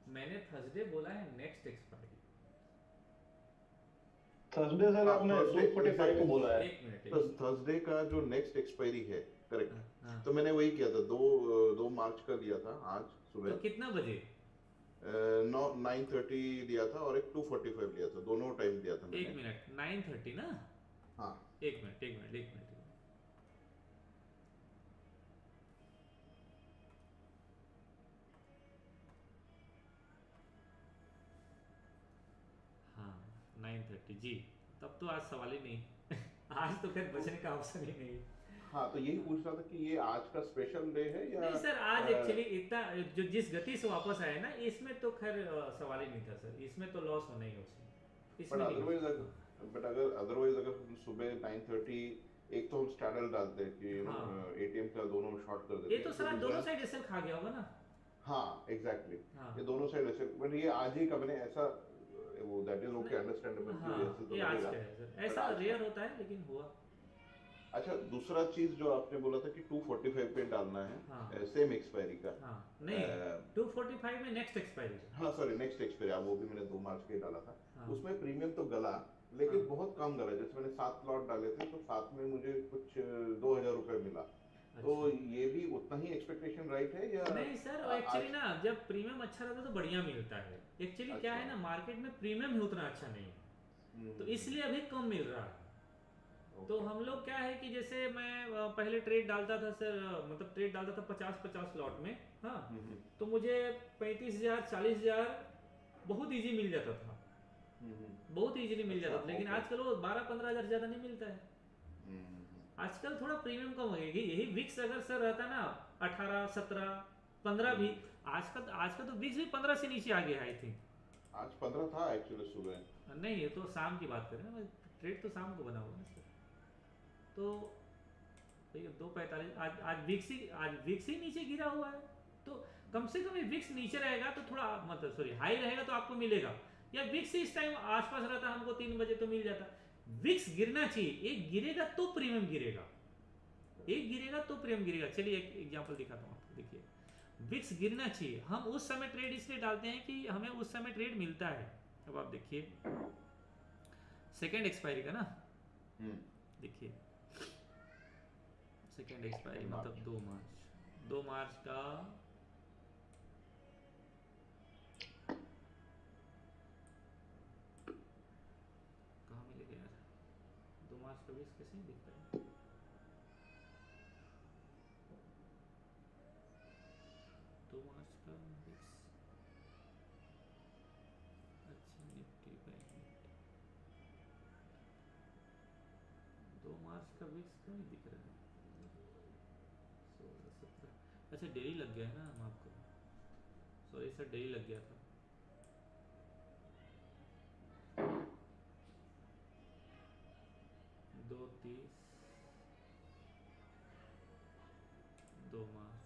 मैंने थर्सडे बोला है नेक्स्ट एक्सपायरी, थर्सडे सर आपने 2:45 को बोला है, एक मिनट तो थर्सडे का जो नेक्स्ट एक्सपायरी है करेक्ट, हाँ, तो मैंने वही किया था, 2 मार्च का लिया था आज सुबह, तो कितना बजे, 9:30 लिया था और एक 2:45 लिया था, दोनों टाइम लिया था मैंने। एक मिनट 9:30 ना, हाँ एक मिनट 9:30 जी, तब तो आज सवाल ही नहीं आज तो खैर बचने का ऑप्शन ही नहीं। हाँ, तो यही पूछ रहा था कि ये आज का स्पेशल डे है या नहीं सर, आज अ, एक्चुअली इतना जो जिस गति से वापस आए ना, इसमें तो खैर सवाल ही नहीं था सर, इसमें तो लॉस होना ही होता, बट इसमें नहीं अदरवाइज होता। अगर हम सुबह 9:30 एक तो हम स्ट्रैडल डालते हैं कि हाँ एटीएम का दोनों शॉर्ट कर ये देते तो हैं, सर तो आज दोनों दूसरा साइड एसएल खा गया होगा ना। हाँ एग्जैक्टली हाँ ये दोनों साइड ऐसे, बट ये आज ही का मैंने ऐसा वो दैट इज ओके नहीं, अंडरस्टैंडेबल कि हाँ ऐसे तो ये आज लगेगा, का है सर, बट ऐसा आज का। रेयर होता है लेकिन हुआ। अच्छा, दूसरा चीज जो आपने बोला था कि 245 पे डालना हाँ है सेम एक्सपायरी का। हाँ नहीं, 245 में नेक्स्ट एक्सपायरी। हाँ सॉरी, नेक्स्ट एक्सपायरी वो भी मैंने 2 मार्च के डाला था। हाँ उसमें प्रीमियम तो गला, लेकिन हाँ बहुत कम गला। जैसे मैंने 7 लॉट डाले थे तो 7 में मुझे कुछ 2000 रुपए मिला। तो अच्छा। ये भी उतना ही एक्सपेक्टेशन राइट है या नहीं सर, आज? एक्चुअली ना जब प्रीमियम अच्छा रहता है तो बढ़िया मिलता है। एक्चुअली क्या है अच्छा। ना, मार्केट में प्रीमियम ही उतना अच्छा नहीं है, तो इसलिए अभी कम मिल रहा है। तो ओके। हम लोग क्या है कि जैसे मैं पहले ट्रेड डालता था सर, मतलब ट्रेड डालता था 50-50 लॉट में। हाँ तो मुझे 35,000 40,000 बहुत इजी मिल जाता था, बहुत इजीली मिल जाता था। लेकिन ओके। आजकल वो 12-15,000 ज़्यादा नहीं मिलता है। आजकल थोड़ा प्रीमियम कम हो गया। यही विक्स अगर सर रहता ना 18 17 15 भी, आज का तो विक्स भी 15 से नीचे आ गया आई थिंक। आज 15 था एक्चुअली सुबह। नहीं ये तो शाम की बात करें ना, ट्रेड तो शाम को बना हुआ है सर। तो भैया 2:45 आज विक्स ही नीचे गिरा हुआ है। तो कम से कम ये विक्स नीचे रहेगा तो थोड़ा, मतलब सॉरी हाई रहेगा तो आपको मिलेगा, या विक्स इस टाइम आसपास रहता हमको 3 बजे तो मिल जाता। विक्स गिरना चाहिए, एक गिरेगा तो प्रीमियम गिरेगा, एक गिरेगा तो प्रीमियम गिरेगा। चलिए एक एग्जांपल दिखाता हूँ आपको, देखिए विक्स गिरना चाहिए। हम उस समय ट्रेड इसलिए डालते हैं कि हमें उस समय ट्रेड मिलता है। अब आप देखिए सेकेंड एक्सपायरी का ना, देखिए सेकेंड एक्सपायरी मतलब 2 मार्च का कहाँ मिलेगा यार, 2 मार्च का विक्स कैसे नहीं दिख रहा है। 2 मार्च का विक्स, अच्छा निफ्टी बैंक निफ्टी 2 मार्च का विक्स क्यों नहीं दिख रहा है। 16 17, अच्छा डेली लग गया है ना, हम आपको सॉरी सर डेली लग गया था। 2:30 2 मार्च,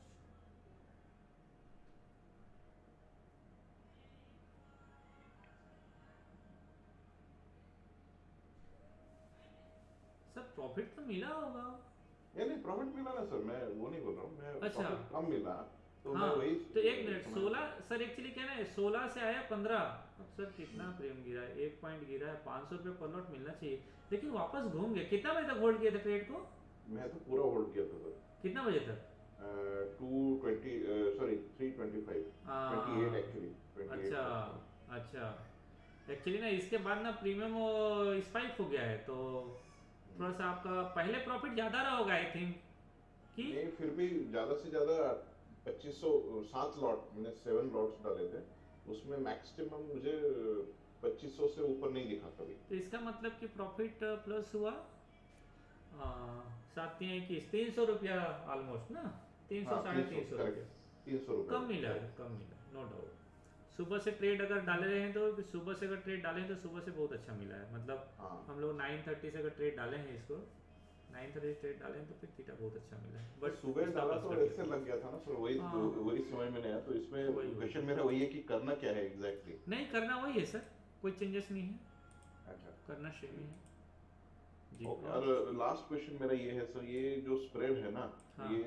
सर प्रॉफिट तो मिला होगा। नहीं प्रॉफिट मिला ना सर, मैं वो नहीं बोल रहा हूँ, मैं अच्छा प्रॉफिट कम मिला तो हाँ मैं वही तो एक मिनट, 16 सर एक्चुअली क्या है ना, 16 से आया 15। अब सर कितना प्रीमियम गिरा है, 1 पॉइंट गिरा है, 500 रुपये पर लॉट मिलना चाहिए, लेकिन वापस घूम गया। कितना बजे तक होल्ड किया था ट्रेड को, मैं तो पूरा होल्ड किया था सर। कितना बजे तक? 220 सॉरी 325 28 एक्चुअली 28 अच्छा अच्छा, एक्चुअली ना इसके बाद ना प्रीमियम स्पाइक हो गया है, तो थोड़ा सा आपका पहले प्रॉफिट ज़्यादा रहा होगा आई थिंक कि नहीं, फिर भी ज्यादा से ज्यादा 2500 7 लॉट मैंने 7 लॉट्स डाले थे, उसमें मैक्सिमम मुझे 2500 से ऊपर नहीं दिखा कभी। तो इसका मतलब कि प्रॉफिट प्लस हुआ 300 रुपया ऑलमोस्ट ना, 300 350 रुपया 300 रुपये कम मिला है, कम मिला नो डाउट। सुबह से ट्रेड अगर डाले रहे हैं तो सुबह से अगर ट्रेड डाले हैं तो सुबह से बहुत अच्छा मिला है। मतलब हाँ। हम लोग 9:30 से अगर ट्रेड डाले हैं, इसको 9:30 ट्रेड डाले हैं तो फिर थीटा बहुत अच्छा मिला है। बट सुबह डाला तो ऐसे लग गया था ना सर, वही हाँ। वही समझ में नहीं आया। तो इसमें वही। क्वेश्चन मेरा वही है कि करना क्या है एग्जैक्टली। नहीं करना वही है सर, कोई चेंजेस नहीं है, अच्छा करना सेम ही है जी। और लास्ट क्वेश्चन मेरा ये है सर, ये जो स्प्रेड है ना, हाँ। ये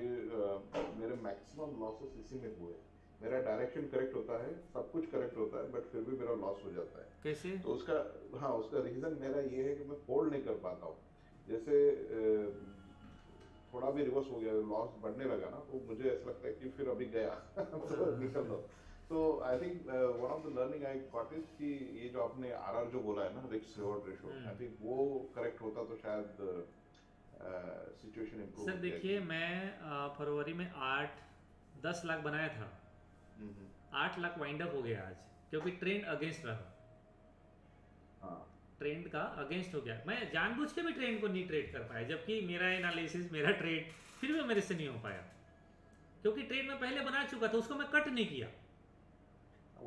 मेरे मैक्सिमम लॉसेस इसी में हुए। मेरा डायरेक्शन करेक्ट होता है, सब कुछ करेक्ट होता है, बट फिर भी मेरा लॉस हो जाता है। कैसे? तो उसका हाँ उसका रीजन मेरा ये है कि मैं होल्ड नहीं कर पाता हूँ। जैसे थोड़ा भी रिवर्स हो गया, लॉस बढ़ने लगा ना, तो मुझे ऐसा लगता है कि फिर अभी गया तो निकल दो। तो I think one of the learning I got is कि ये जो आपने आरआर जो बोला है ना, risk reward ratio, I think वो करेक्ट होता तो शायद सिचुएशन इंप्रूव। सर देखिए मैं फरवरी में 8-10 लाख बनाया था, 8 लाख वाइंड अप हो गया आज, क्योंकि ट्रेंड अगेंस्ट रहा। हाँ ट्रेंड का अगेंस्ट हो गया, मैं जानबूझ के भी ट्रेंड को नहीं ट्रेड कर पाया, जबकि मेरा एनालिसिस मेरा ट्रेड फिर भी मेरे से नहीं हो पाया, क्योंकि ट्रेड में पहले बना चुका था, उसको मैं कट नहीं किया।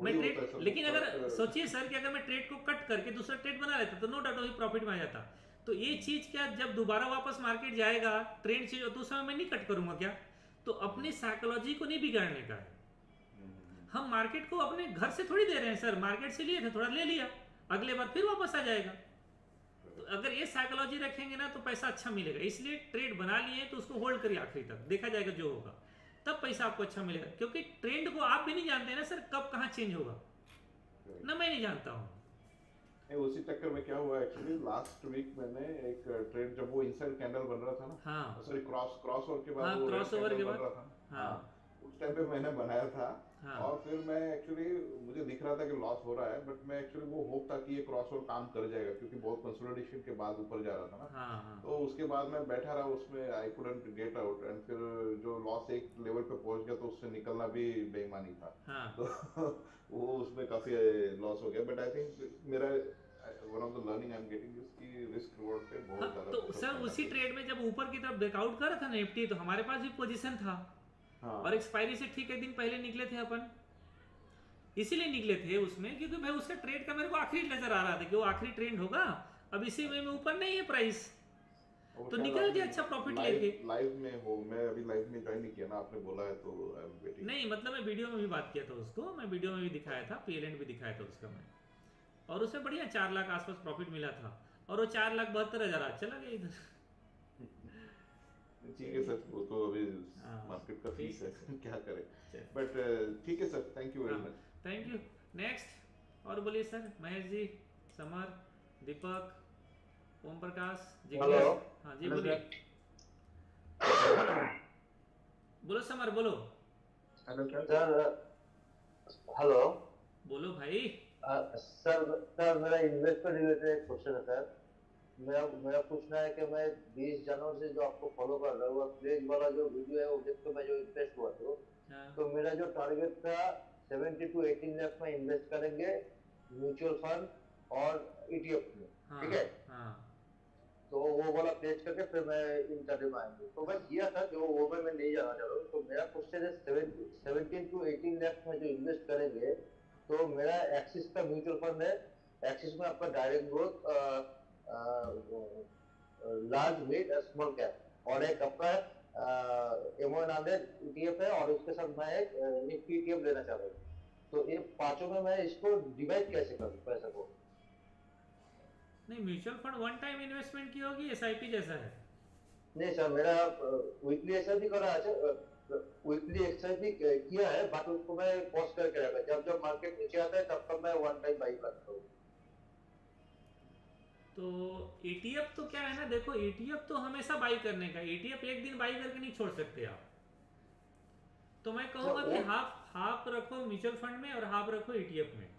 मैं ट्रेड, लेकिन अगर सोचिए सर कि अगर मैं ट्रेड को कट करके दूसरा ट्रेड बना लेता तो नो डाउट वही प्रॉफिट में आ जाता। तो ये चीज क्या, जब दोबारा वापस मार्केट जाएगा ट्रेंड चेंज तो उस समय मैं नहीं कट करूंगा क्या? तो अपनी साइकोलॉजी को नहीं बिगाड़ने का है। हम मार्केट को अपने घर से थोड़ी दे रहे हैं सर, मार्केट से लिए थे, थोड़ा ले लिया, अगले बार फिर वापस आ जाएगा। तो अगर ये साइकोलॉजी रखेंगे ना तो पैसा अच्छा मिलेगा। इसलिए ट्रेड बना लिए तो उसको होल्ड करिए आखिरी तक, देखा जाएगा जो होगा, तब पैसा आपको अच्छा मिलेगा। क्योंकि ट्रेंड को आप भी नहीं जानते ना सर कब कहाँ चेंज होगा, ना मैं नहीं जानता हूँ। उसी चक्कर में क्या हुआ एक्चुअली, लास्ट वीक मैंने एक ट्रेड, जब वो इनसाइड कैंडल बन रहा था ना, हाँ सॉरी क्रॉसओवर के बाद, हाँ, वो क्रॉसओवर के बाद, बन रहा था, हाँ उस टाइम पे मैंने बनाया था। हाँ और फिर मैं एक्चुअली, मुझे दिख रहा था कि लॉस हो रहा है, बट मैं एक्चुअली वो होप था कि ये क्रॉसओवर काम कर जाएगा, क्योंकि बहुत कंसोलिडेशन के बाद ऊपर जा रहा था ना। हाँ हाँ तो उसके बाद मैं बैठा रहा उसमें, I couldn't get out, and फिर जो लॉस एक लेवल पे पहुंच गया तो उससे निकलना भी बेईमानी था। हाँ तो वो उसमें काफी लॉस हो गया। बट आई थिंक मेरा one of the learning I am getting is कि रिस्क रिवॉर्ड पे बहुत हाँ, ज्यादा तो focus सर करना उसी चाहिए। ट्रेड में जब ऊपर की तरफ ब्रेकआउट कर रहा था निफ्टी, तो हमारे पास भी पोजीशन था, हाँ और एक्सपायरी से ठीक एक दिन पहले निकले थे अपन, इसीलिए निकले थे उसमें, क्योंकि भाई उसका ट्रेड का मेरे को आखिरी नजर आ रहा था कि वो आखिरी ट्रेंड होगा, अब इसी में ऊपर नहीं है प्राइस, वो तो शायद निकल आपने गया अच्छा प्रॉफिट लाइव लेके। लाइव में हो, मैं अभी लाइव में ज्वाइन नहीं किया ना, आपने बोला है तो आई एम वेटिंग। नहीं मतलब मैं वीडियो में भी बात किया था उसको, मैं वीडियो में भी दिखाया था, पीएलएन भी दिखाया था उसका मैं, और उसमें बढ़िया 4 लाख आसपास प्रॉफिट मिला था, और वो 4,72,000 आज चला गया इधर। ठीक है सर, वो तो अभी हाँ, मार्केट का ठीक फीस है है क्या करें। चल, बट ठीक है सर, थैंक यू वेरी हाँ, मच। Thank you. नेक्स्ट और बोलिए सर, महेश जी, समर, दीपक, ओम प्रकाश, हेलो। जिज्ञेश। हाँ जी हेलो बोलिए, बोलो समर बोलो, हेलो सर। हेलो बोलो भाई। सर मेरा इन्वेस्टमेंट रिलेटेड एक क्वेश्चन है सर। मेरा पूछना है कि मैं 20 जनवरी से जो आपको फॉलो कर रहा हूँ, वो प्लेज वाला जो वीडियो है वो देख के मैं जो इन्वेस्ट हुआ हाँ तो मेरा जो टारगेट था 70 to 18 लाख में इन्वेस्ट करेंगे म्यूचुअल फंड और ईटीएफ में, हाँ ठीक है। हाँ तो वो वाला प्लेस करके फिर मैं इंटरव्यू में आएंगे, तो मैं किया था जो वो में मैं नहीं जाना चाह रहा हूँ। तो मेरा क्वेश्चन है 17 to 18 लाख में जो इन्वेस्ट करेंगे, तो मेरा एक्सिस का म्यूचुअल फंड है, एक्सिस में आपका direct growth, large mid small cap, और एक आपका M100 ETF है, और उसके साथ मैं एक निफ्टी ETF लेना चाह रहा हूँ। तो ये पांचों में मैं इसको डिवाइड कैसे करूँ पैसे को? नहीं, mutual fund one time investment की होगी, एसआईपी जैसा है। नहीं सर, मेरा वीकली एसआईपी करा है, वीकली एसआईपी किया है, बट उसको मैं पॉज करके रखा, जब जब मार्केट नीचे आता है तब तक मैं वन टाइम बाई करता हूँ। तो ETF तो क्या है ना, देखो ETF तो हमेशा बाई करने का, ETF एक दिन बाई करके नहीं छोड़ सकते आप। तो मैं कहूंगा कि हाफ रखो म्यूचुअल फंड में और हाफ रखो ETF में,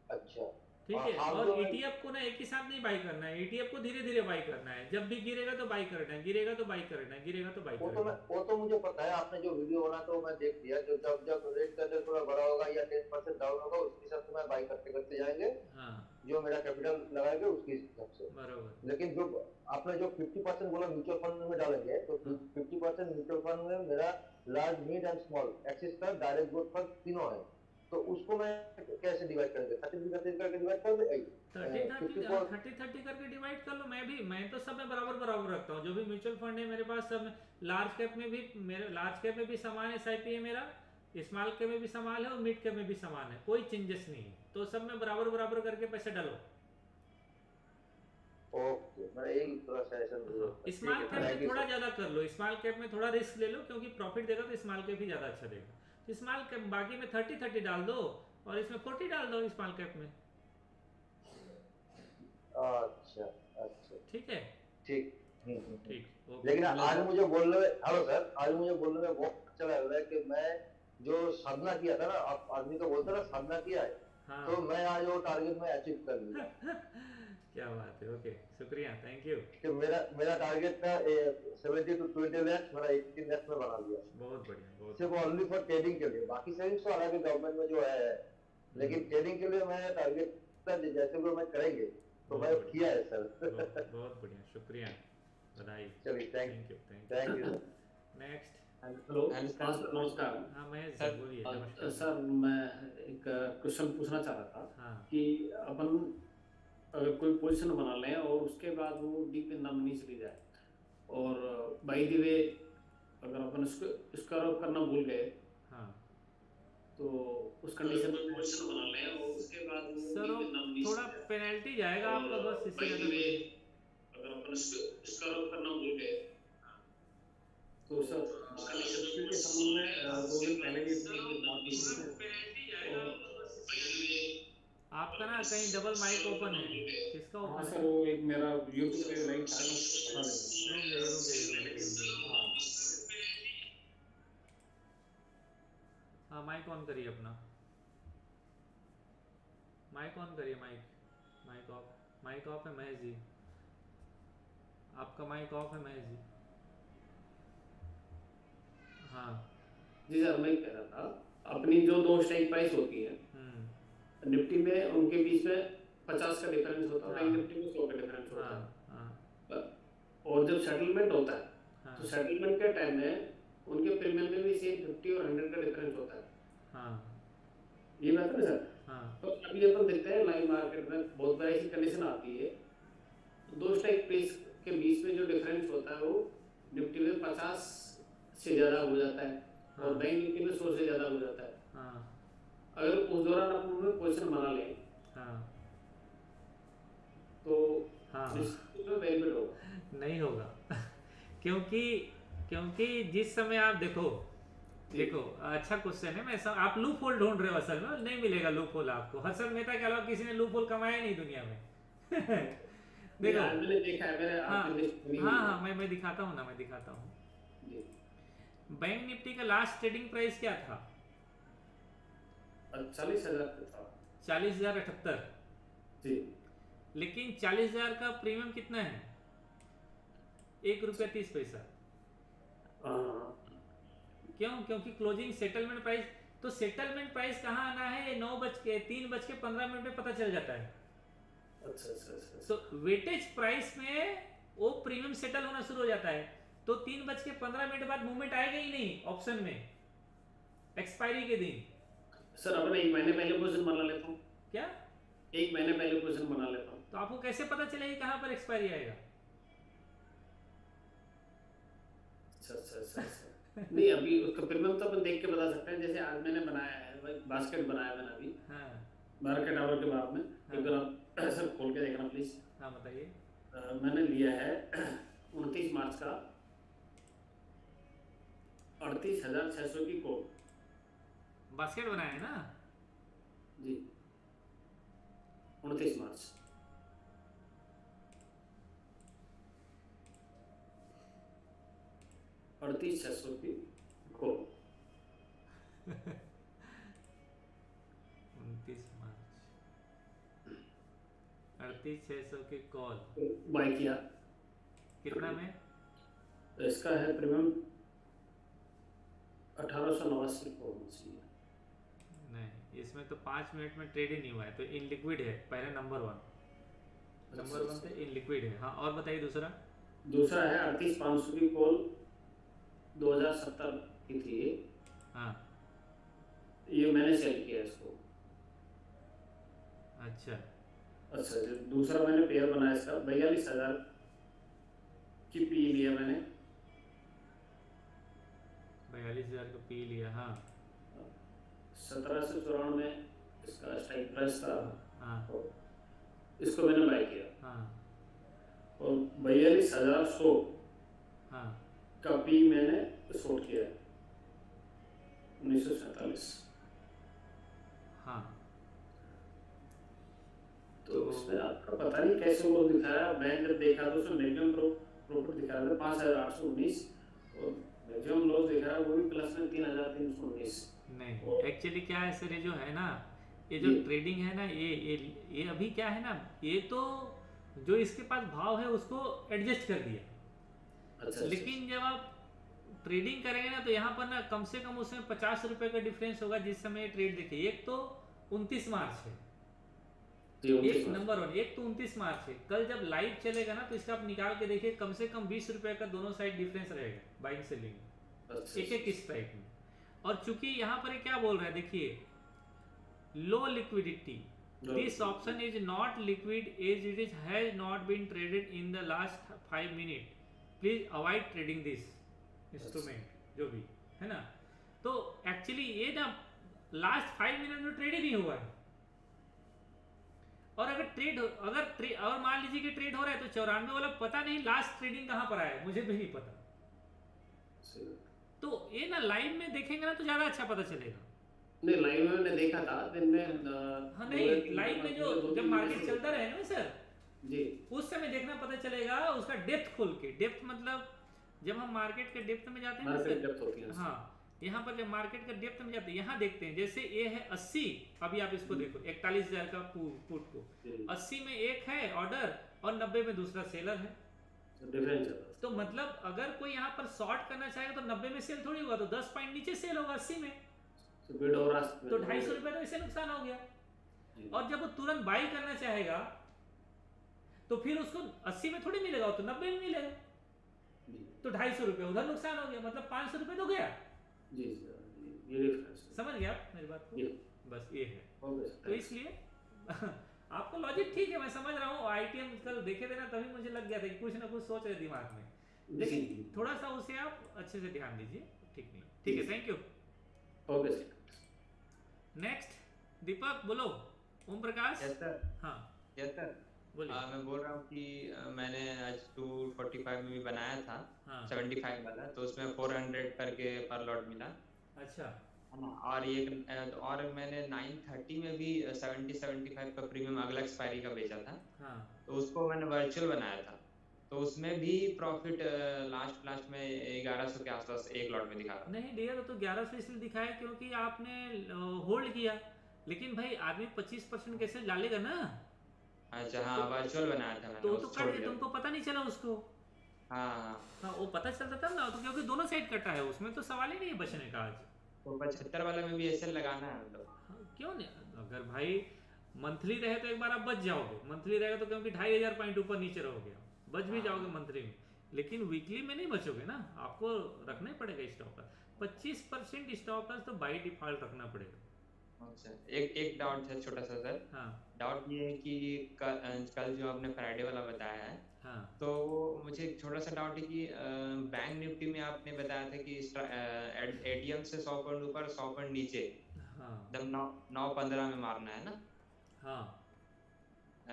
अच्छा ठीक है। हाँ, और तो ETF को ना एक ही साथ नहीं बाई करना है, ETF को धीरे धीरे बाई करना है, जब भी गिरेगा तो बाई करना है, गिरेगा तो बाई करना है, गिरेगा तो बाई करना है। वो तो मुझे पता है, आपने जो वीडियो बना तो मैं देख लिया, जो जब जब रेट का थोड़ा बड़ा होगा या 10% डाउन होगा उसके हिसाब से मैं बाई करते करते जाएंगे, हाँ जो मेरा कैपिटल लगाएंगे उसके हिसाब से। बरोबर। लेकिन जो आपने जो 50% बोला म्यूचुअल फंड में डालेंगे, तो 50% म्यूचुअल फंड में मेरा large mid and small axis का डायरेक्ट ग्रोथ फंड तीनों है, तो उसको मैं कैसे डिवाइड करेंगे? 30 करके डिवाइड कर दे, 30 करके डिवाइड कर लो। मैं तो सब में बराबर बराबर रखता हूँ, जो भी म्यूचुअल फंड है मेरे पास सब लार्ज कैप में भी, मेरे लार्ज कैप में भी सामान एसआईपी है मेरा, स्मॉल कैप में भी सामान है और मिड कैप में भी सामान है, कोई चेंजेस नहीं है, तो सब में बराबर बराबर करके पैसे डालो। ओके, मैं यही थोड़ा सजेशन दूंगा। स्मॉल कैप में थोड़ा ज्यादा कर लो, स्मॉल कैप में थोड़ा रिस्क ले लो, क्योंकि प्रॉफिट देगा तो स्मॉल कैप ही ज्यादा अच्छा देगा। स्मॉल कैप बाकी में 30 डाल दो और इसमें 40 डाल दो स्मॉल कैप में। अच्छा अच्छा, ठीक है, ठीक ठीक। लेकिन आज मुझे बोलने में, हेलो सर, आज मुझे बोलने में बहुत अच्छा लग रहा है कि मैं जो साधना किया था ना, आप आदमी को बोलते ना साधना किया है, हाँ। तो मैं आज वो टारगेट में अचीव कर लिया। क्या बात है, ओके शुक्रिया, थैंक यू। कि मेरा टारगेट था 70 to 20 लाख, मेरा 18 लाख में बना दिया। बहुत बढ़िया, बहुत सिर्फ ओनली फॉर ट्रेडिंग के लिए, बाकी सेविंग्स तो अलग है गवर्नमेंट में जो है, लेकिन ट्रेडिंग के लिए मैं टारगेट जैसे वो मैं करेंगे तो मैं बहुत किया है सर। बहुत बढ़िया, शुक्रिया, बधाई। चलिए thank you, thank you sir. Next. Hello sir, नमस्कार। हाँ महेश जी सर, बोलिए। नमस्कार सर मैं एक क्वेश्चन पूछना चाह रहा था हाँ कि अपन अगर कोई पोजीशन बना लें और उसके बाद वो डीप इन नीचे चली जाए और बाई द वे अगर अपन उसको स्क्वायर ऑफ करना भूल गए हाँ तो उस कंडीशन में पोजीशन बना लें और उसके बाद वो सर, deep in नीचे थोड़ा चली जाए। पेनल्टी जाएगा आपका, बस इससे by the ज़्यादा way, कुछ अगर अपन स्क्वायर ऑफ करना भूल गए तो सर उसके संबंध में 2 दिन पहले भी अपनी एक बात हुई थी। और आपका ना कहीं डबल माइक ओपन है, किसका हाँ ओपन सर, है? वो एक मेरा यूट्यूब पे लाइव था, मैं बता देता हूँ। हाँ माइक ऑन करिए अपना, माइक ऑन करिए, माइक ऑफ है महेश जी, आपका माइक ऑफ है महेश जी। हाँ जी सर, मैं कह रहा था अपनी जो 2 स्ट्राइक प्राइस होती है निफ्टी में, उनके बीच में 50 का डिफरेंस होता है, हाँ। बैंक निफ्टी में 100 का डिफरेंस होता है। हाँ और जब सेटलमेंट होता है हाँ तो सेटलमेंट के टाइम में उनके प्रीमियम में भी सेम 50 और 100 का डिफरेंस होता है। हाँ ये बात है ना सर। हाँ तो अभी अपन देखते हैं लाइव मार्केट में बहुत बार ऐसी कंडीशन आती है, 2 स्ट्राइक प्राइस के बीच में जो डिफरेंस होता है वो निफ्टी में 50 से ज़्यादा हो जाता है और बैंक निफ्टी में 100 से ज़्यादा हो जाता है। हाँ अगर उस दौरान अपन उनमें पोजीशन बना लें हाँ तो हाँ इसमें बेनिफिट होगा। नहीं होगा क्योंकि जिस समय आप देखो अच्छा क्वेश्चन है। आप लूप होल ढूंढ रहे हो, असल में नहीं मिलेगा लूप होल आपको। हर्षद मेहता के अलावा किसी ने लूप होल कमाया नहीं दुनिया में। देखो मैंने देखा है, मेरे हाँ आपके लिस्ट में नहीं हाँ है। मैं दिखाता हूँ ना, मैं दिखाता हूँ। जी। बैंक निफ्टी का लास्ट ट्रेडिंग प्राइस क्या था? 40,000 का था। 40,078। जी। लेकिन 40,000 का प्रीमियम कितना है? ₹1.30। हाँ। क्यों? क्योंकि क्लोजिंग सेटलमेंट प्राइस, तो सेटलमेंट प्राइस कहाँ आना है? ये 3:15 में पता चल जाता है। अच्छा। तो वेटेज प्राइस में वो प्रीमियम सेटल होना शुरू हो जाता है, तो 3:15 बाद मूवमेंट आएगा ही नहीं ऑप्शन में एक्सपायरी के दिन। सर अपन 1 महीने पहले पोजीशन बना लेता हूँ। क्या? 1 महीने पहले पोजीशन बना लेता हूँ। तो आपको कैसे पता चलेगा कहाँ पर एक्सपायरी आएगा? अच्छा। नहीं, अभी उसका प्रीमियम तो अपन देख के बता सकते हैं। जैसे आज मैंने बनाया है, बास्केट बनाया मैंने अभी हाँ मार्केट आवर के बाद में। हाँ। एक बार आप सर खोल के देखना प्लीज। हाँ बताइए। मैंने लिया है 29 मार्च का 38,600 की कॉल। बास्केट बनाया है ना? जी, 29 मार्च। अड़तीस 600 की कॉल। 29 मार्च 38,600 की कॉल बाय किया। कितना में? तो इसका है प्रीमियम 1889 को होना चाहिए। नहीं, इसमें तो 5 मिनट में ट्रेड ही नहीं हुआ है, तो इन लिक्विड है पहले नंबर 1 पे इन लिक्विड है। हाँ और बताइए दूसरा। दूसरा है 38,500 की कॉल 2070 की थी। हाँ ये मैंने सेल किया इसको। अच्छा जो दूसरा मैंने पेयर बनाया इसका 42,000 की पी लिया मैंने। 42,000 का पी लिया। हाँ 1794 में इसका स्ट्राइक प्राइस था। हाँ इसको मैंने बाय किया हाँ और 42,100 हाँ का पी मैंने शॉर्ट किया 1947। हाँ तो इसमें आपका पता नहीं कैसे वो दिखाया। मैंने जब देखा तो उसमें मैक्सिमम प्रॉफिट दिखा रहा था 5,819 और मैक्सिमम लॉस दिखा रहा वो भी प्लस में 3,319। नहीं, एक्चुअली क्या है सर, ये जो है ना, ये जो ट्रेडिंग है ना, ये अभी क्या है ना, ये तो जो इसके पास भाव है उसको एडजस्ट कर दिया। अच्छा। लेकिन जब आप ट्रेडिंग करेंगे ना तो यहाँ पर ना कम से कम उसमें 50 रुपए का डिफरेंस होगा जिस समय ट्रेड देखिए। एक तो 29 मार्च है, जी, 29 एक मार्च। नंबर 1, एक तो 29 मार्च है। कल जब लाइव चलेगा ना तो इसका आप निकाल के देखिए, कम से कम 20 रुपए का दोनों साइड डिफरेंस रहेगा बाइंग सेलिंग में, अच्छा, एक एक स्ट्राइक में। और चूंकि यहाँ पर ये क्या बोल रहा है देखिए, low liquidity, this option is not liquid as it is has not been traded in the last 5 minute, please avoid trading this instrument, जो भी है ना। तो एक्चुअली ये ना लास्ट 5 मिनट में ट्रेड ही नहीं हुआ है। और अगर मान लीजिए कि ट्रेड हो रहा है तो 94 वाला पता नहीं लास्ट ट्रेडिंग कहां पर आया है, मुझे भी नहीं पता। तो ये ना लाइव में देखेंगे ना तो ज्यादा अच्छा पता चलेगा। नहीं, लाइव में मैंने देखा था दिन में। हाँ नहीं, लाइव में जो जब मार्केट चलता रहे ना सर, जी, उस समय देखना पता चलेगा उसका डेप्थ खोल के। डेप्थ मतलब जब हम मार्केट के डेप्थ में जाते हैं ना मार्केट सर, डेप्थ होती है। हाँ यहाँ पर जब मार्केट के डेप्थ में जाते हैं, यहाँ देखते हैं जैसे ये है 80, अभी आप इसको देखो 41,000 का पुट को, 80 में एक है ऑर्डर और 90 में दूसरा सेलर है। डिफरेंस है। तो मतलब अगर कोई यहाँ पर शॉर्ट करना चाहेगा तो 90 में सेल थोड़ी होगा, तो 10 पॉइंट नीचे सेल होगा 80 में, बिड और आस्क तो 250 रुपए तो इससे नुकसान हो गया। और जब वो तुरंत बाई करना चाहेगा तो फिर उसको 80 में थोड़ी मिलेगा, तो 90 में मिलेगा, तो 250 रुपए उधर नुकसान हो गया, मतलब 500 रुपए तो गया। जी, ये डिफरेंस समझ गया आप मेरी बात को? बस ये है। है। तो इसलिए आपको लॉजिक ठीक है, मैं समझ रहा हूँ। आईटीएम कल देखे थे ना, तभी मुझे लग गया था कि कुछ ना कुछ सोच रहे दिमाग में, लेकिन थोड़ा सा उसे आप अच्छे से ध्यान दीजिए। ठीक नहीं, ठीक है, thank you. Okay sir. Next Deepak बोलो। ओम प्रकाश। Yes sir. हाँ यस सर। बोलिए। मैं बोल रहा हूँ कि मैंने आज 245 में भी बनाया था, हाँ 75 वाला, तो उसमें 400 करके पर लॉट मिला, अच्छा है ना। और मैंने 930 में भी 70-75 का प्रीमियम अगला एक्सपायरी का बेचा था, हाँ तो उसको मैंने वर्चुअल बनाया था, तो उसमें भी प्रॉफिट लास्ट में 1100 के आसपास एक लॉट में दिखा रहा। नहीं डियर, तो 1100 इसलिए दिखाया क्योंकि आपने होल्ड किया, लेकिन भाई आदमी 25% कैसे डालेगा ना। अच्छा, हाँ वर्चुअल बनाया था मैंने, तो उस कट छोड़ गया, दिया। तुमको पता नहीं चला उसको। हाँ, हाँ वो पता चलता था ना, तो क्योंकि दोनों साइड कटा है, उसमें तो सवाल ही नहीं है बचने का आज। तो 75 वाले में भी ऐसे लगाना है मतलब। हाँ, क्यों नहीं, अगर भाई मंथली रहे तो एक बार आप बच जाओगे, मंथली रहेगा तो क्योंकि 2500 पॉइंट ऊपर नीचे रहोगे, बच भी जाओगे मंथली में, लेकिन वीकली में नहीं बचोगे ना, आपको रखना ही पड़ेगा स्टॉपर। 25% स्टॉपर तो बाई डिफॉल्ट रखना पड़ेगा। अच्छा, एक डाउट है छोटा सा सर। हाँ डाउट ये है कि कल जो आपने फ्राइडे वाला बताया है, हाँ तो मुझे एक छोटा सा डाउट है कि बैंक निफ्टी में आपने बताया था कि एटीएम से 100 पॉइंट ऊपर 100 पॉइंट नीचे, हाँ एकदम 9:15 में मारना है ना। हाँ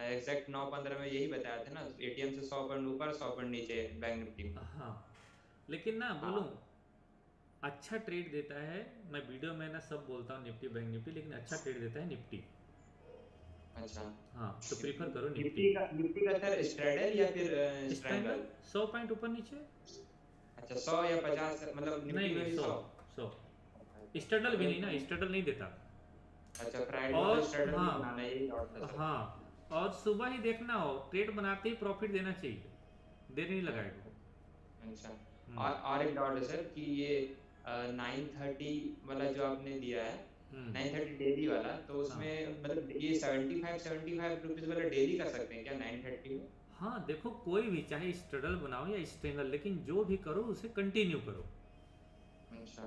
एग्जैक्ट 9:15 में यही बताया था ना, एटीएम से 100 पॉइंट ऊपर 100 पॉइंट नीचे बैंक निफ्टी में। हाँ, लेकिन ना बोलूं अच्छा ट्रेड देता है, मैं वीडियो में ना सब बोलता हूँ निफ्टी बैंक निफ्टी, लेकिन अच्छा ट्रेड देता है निफ्टी। अच्छा, हाँ तो प्रीफर करो निफ्टी निफ्टी। का सर स्ट्रैडल या फिर स्ट्रैंगल? 100 पॉइंट ऊपर नीचे। अच्छा, 100 या 50 मतलब निफ्टी नहीं में भी 100। 100 स्टडल भी नहीं ना, स्टडल नहीं देता। अच्छा, फ्राइडे और को स्ट्रैंगल हाँ, बनाना है, यही डाउट था सर। हाँ और सुबह ही देखना हो, ट्रेड बनाते ही प्रॉफिट देना चाहिए, देर नहीं लगाएगा। अच्छा, और एक डाउट है सर कि ये 930 वाला जो आपने दिया है, 930 डेली वाला, तो उसमें मतलब ये 75 रुपीज वाला डेली कर सकते हैं क्या 930 में? हाँ देखो, कोई भी चाहे स्टडल बनाओ या स्ट्रेंगल, लेकिन जो भी करो उसे कंटिन्यू करो। अच्छा,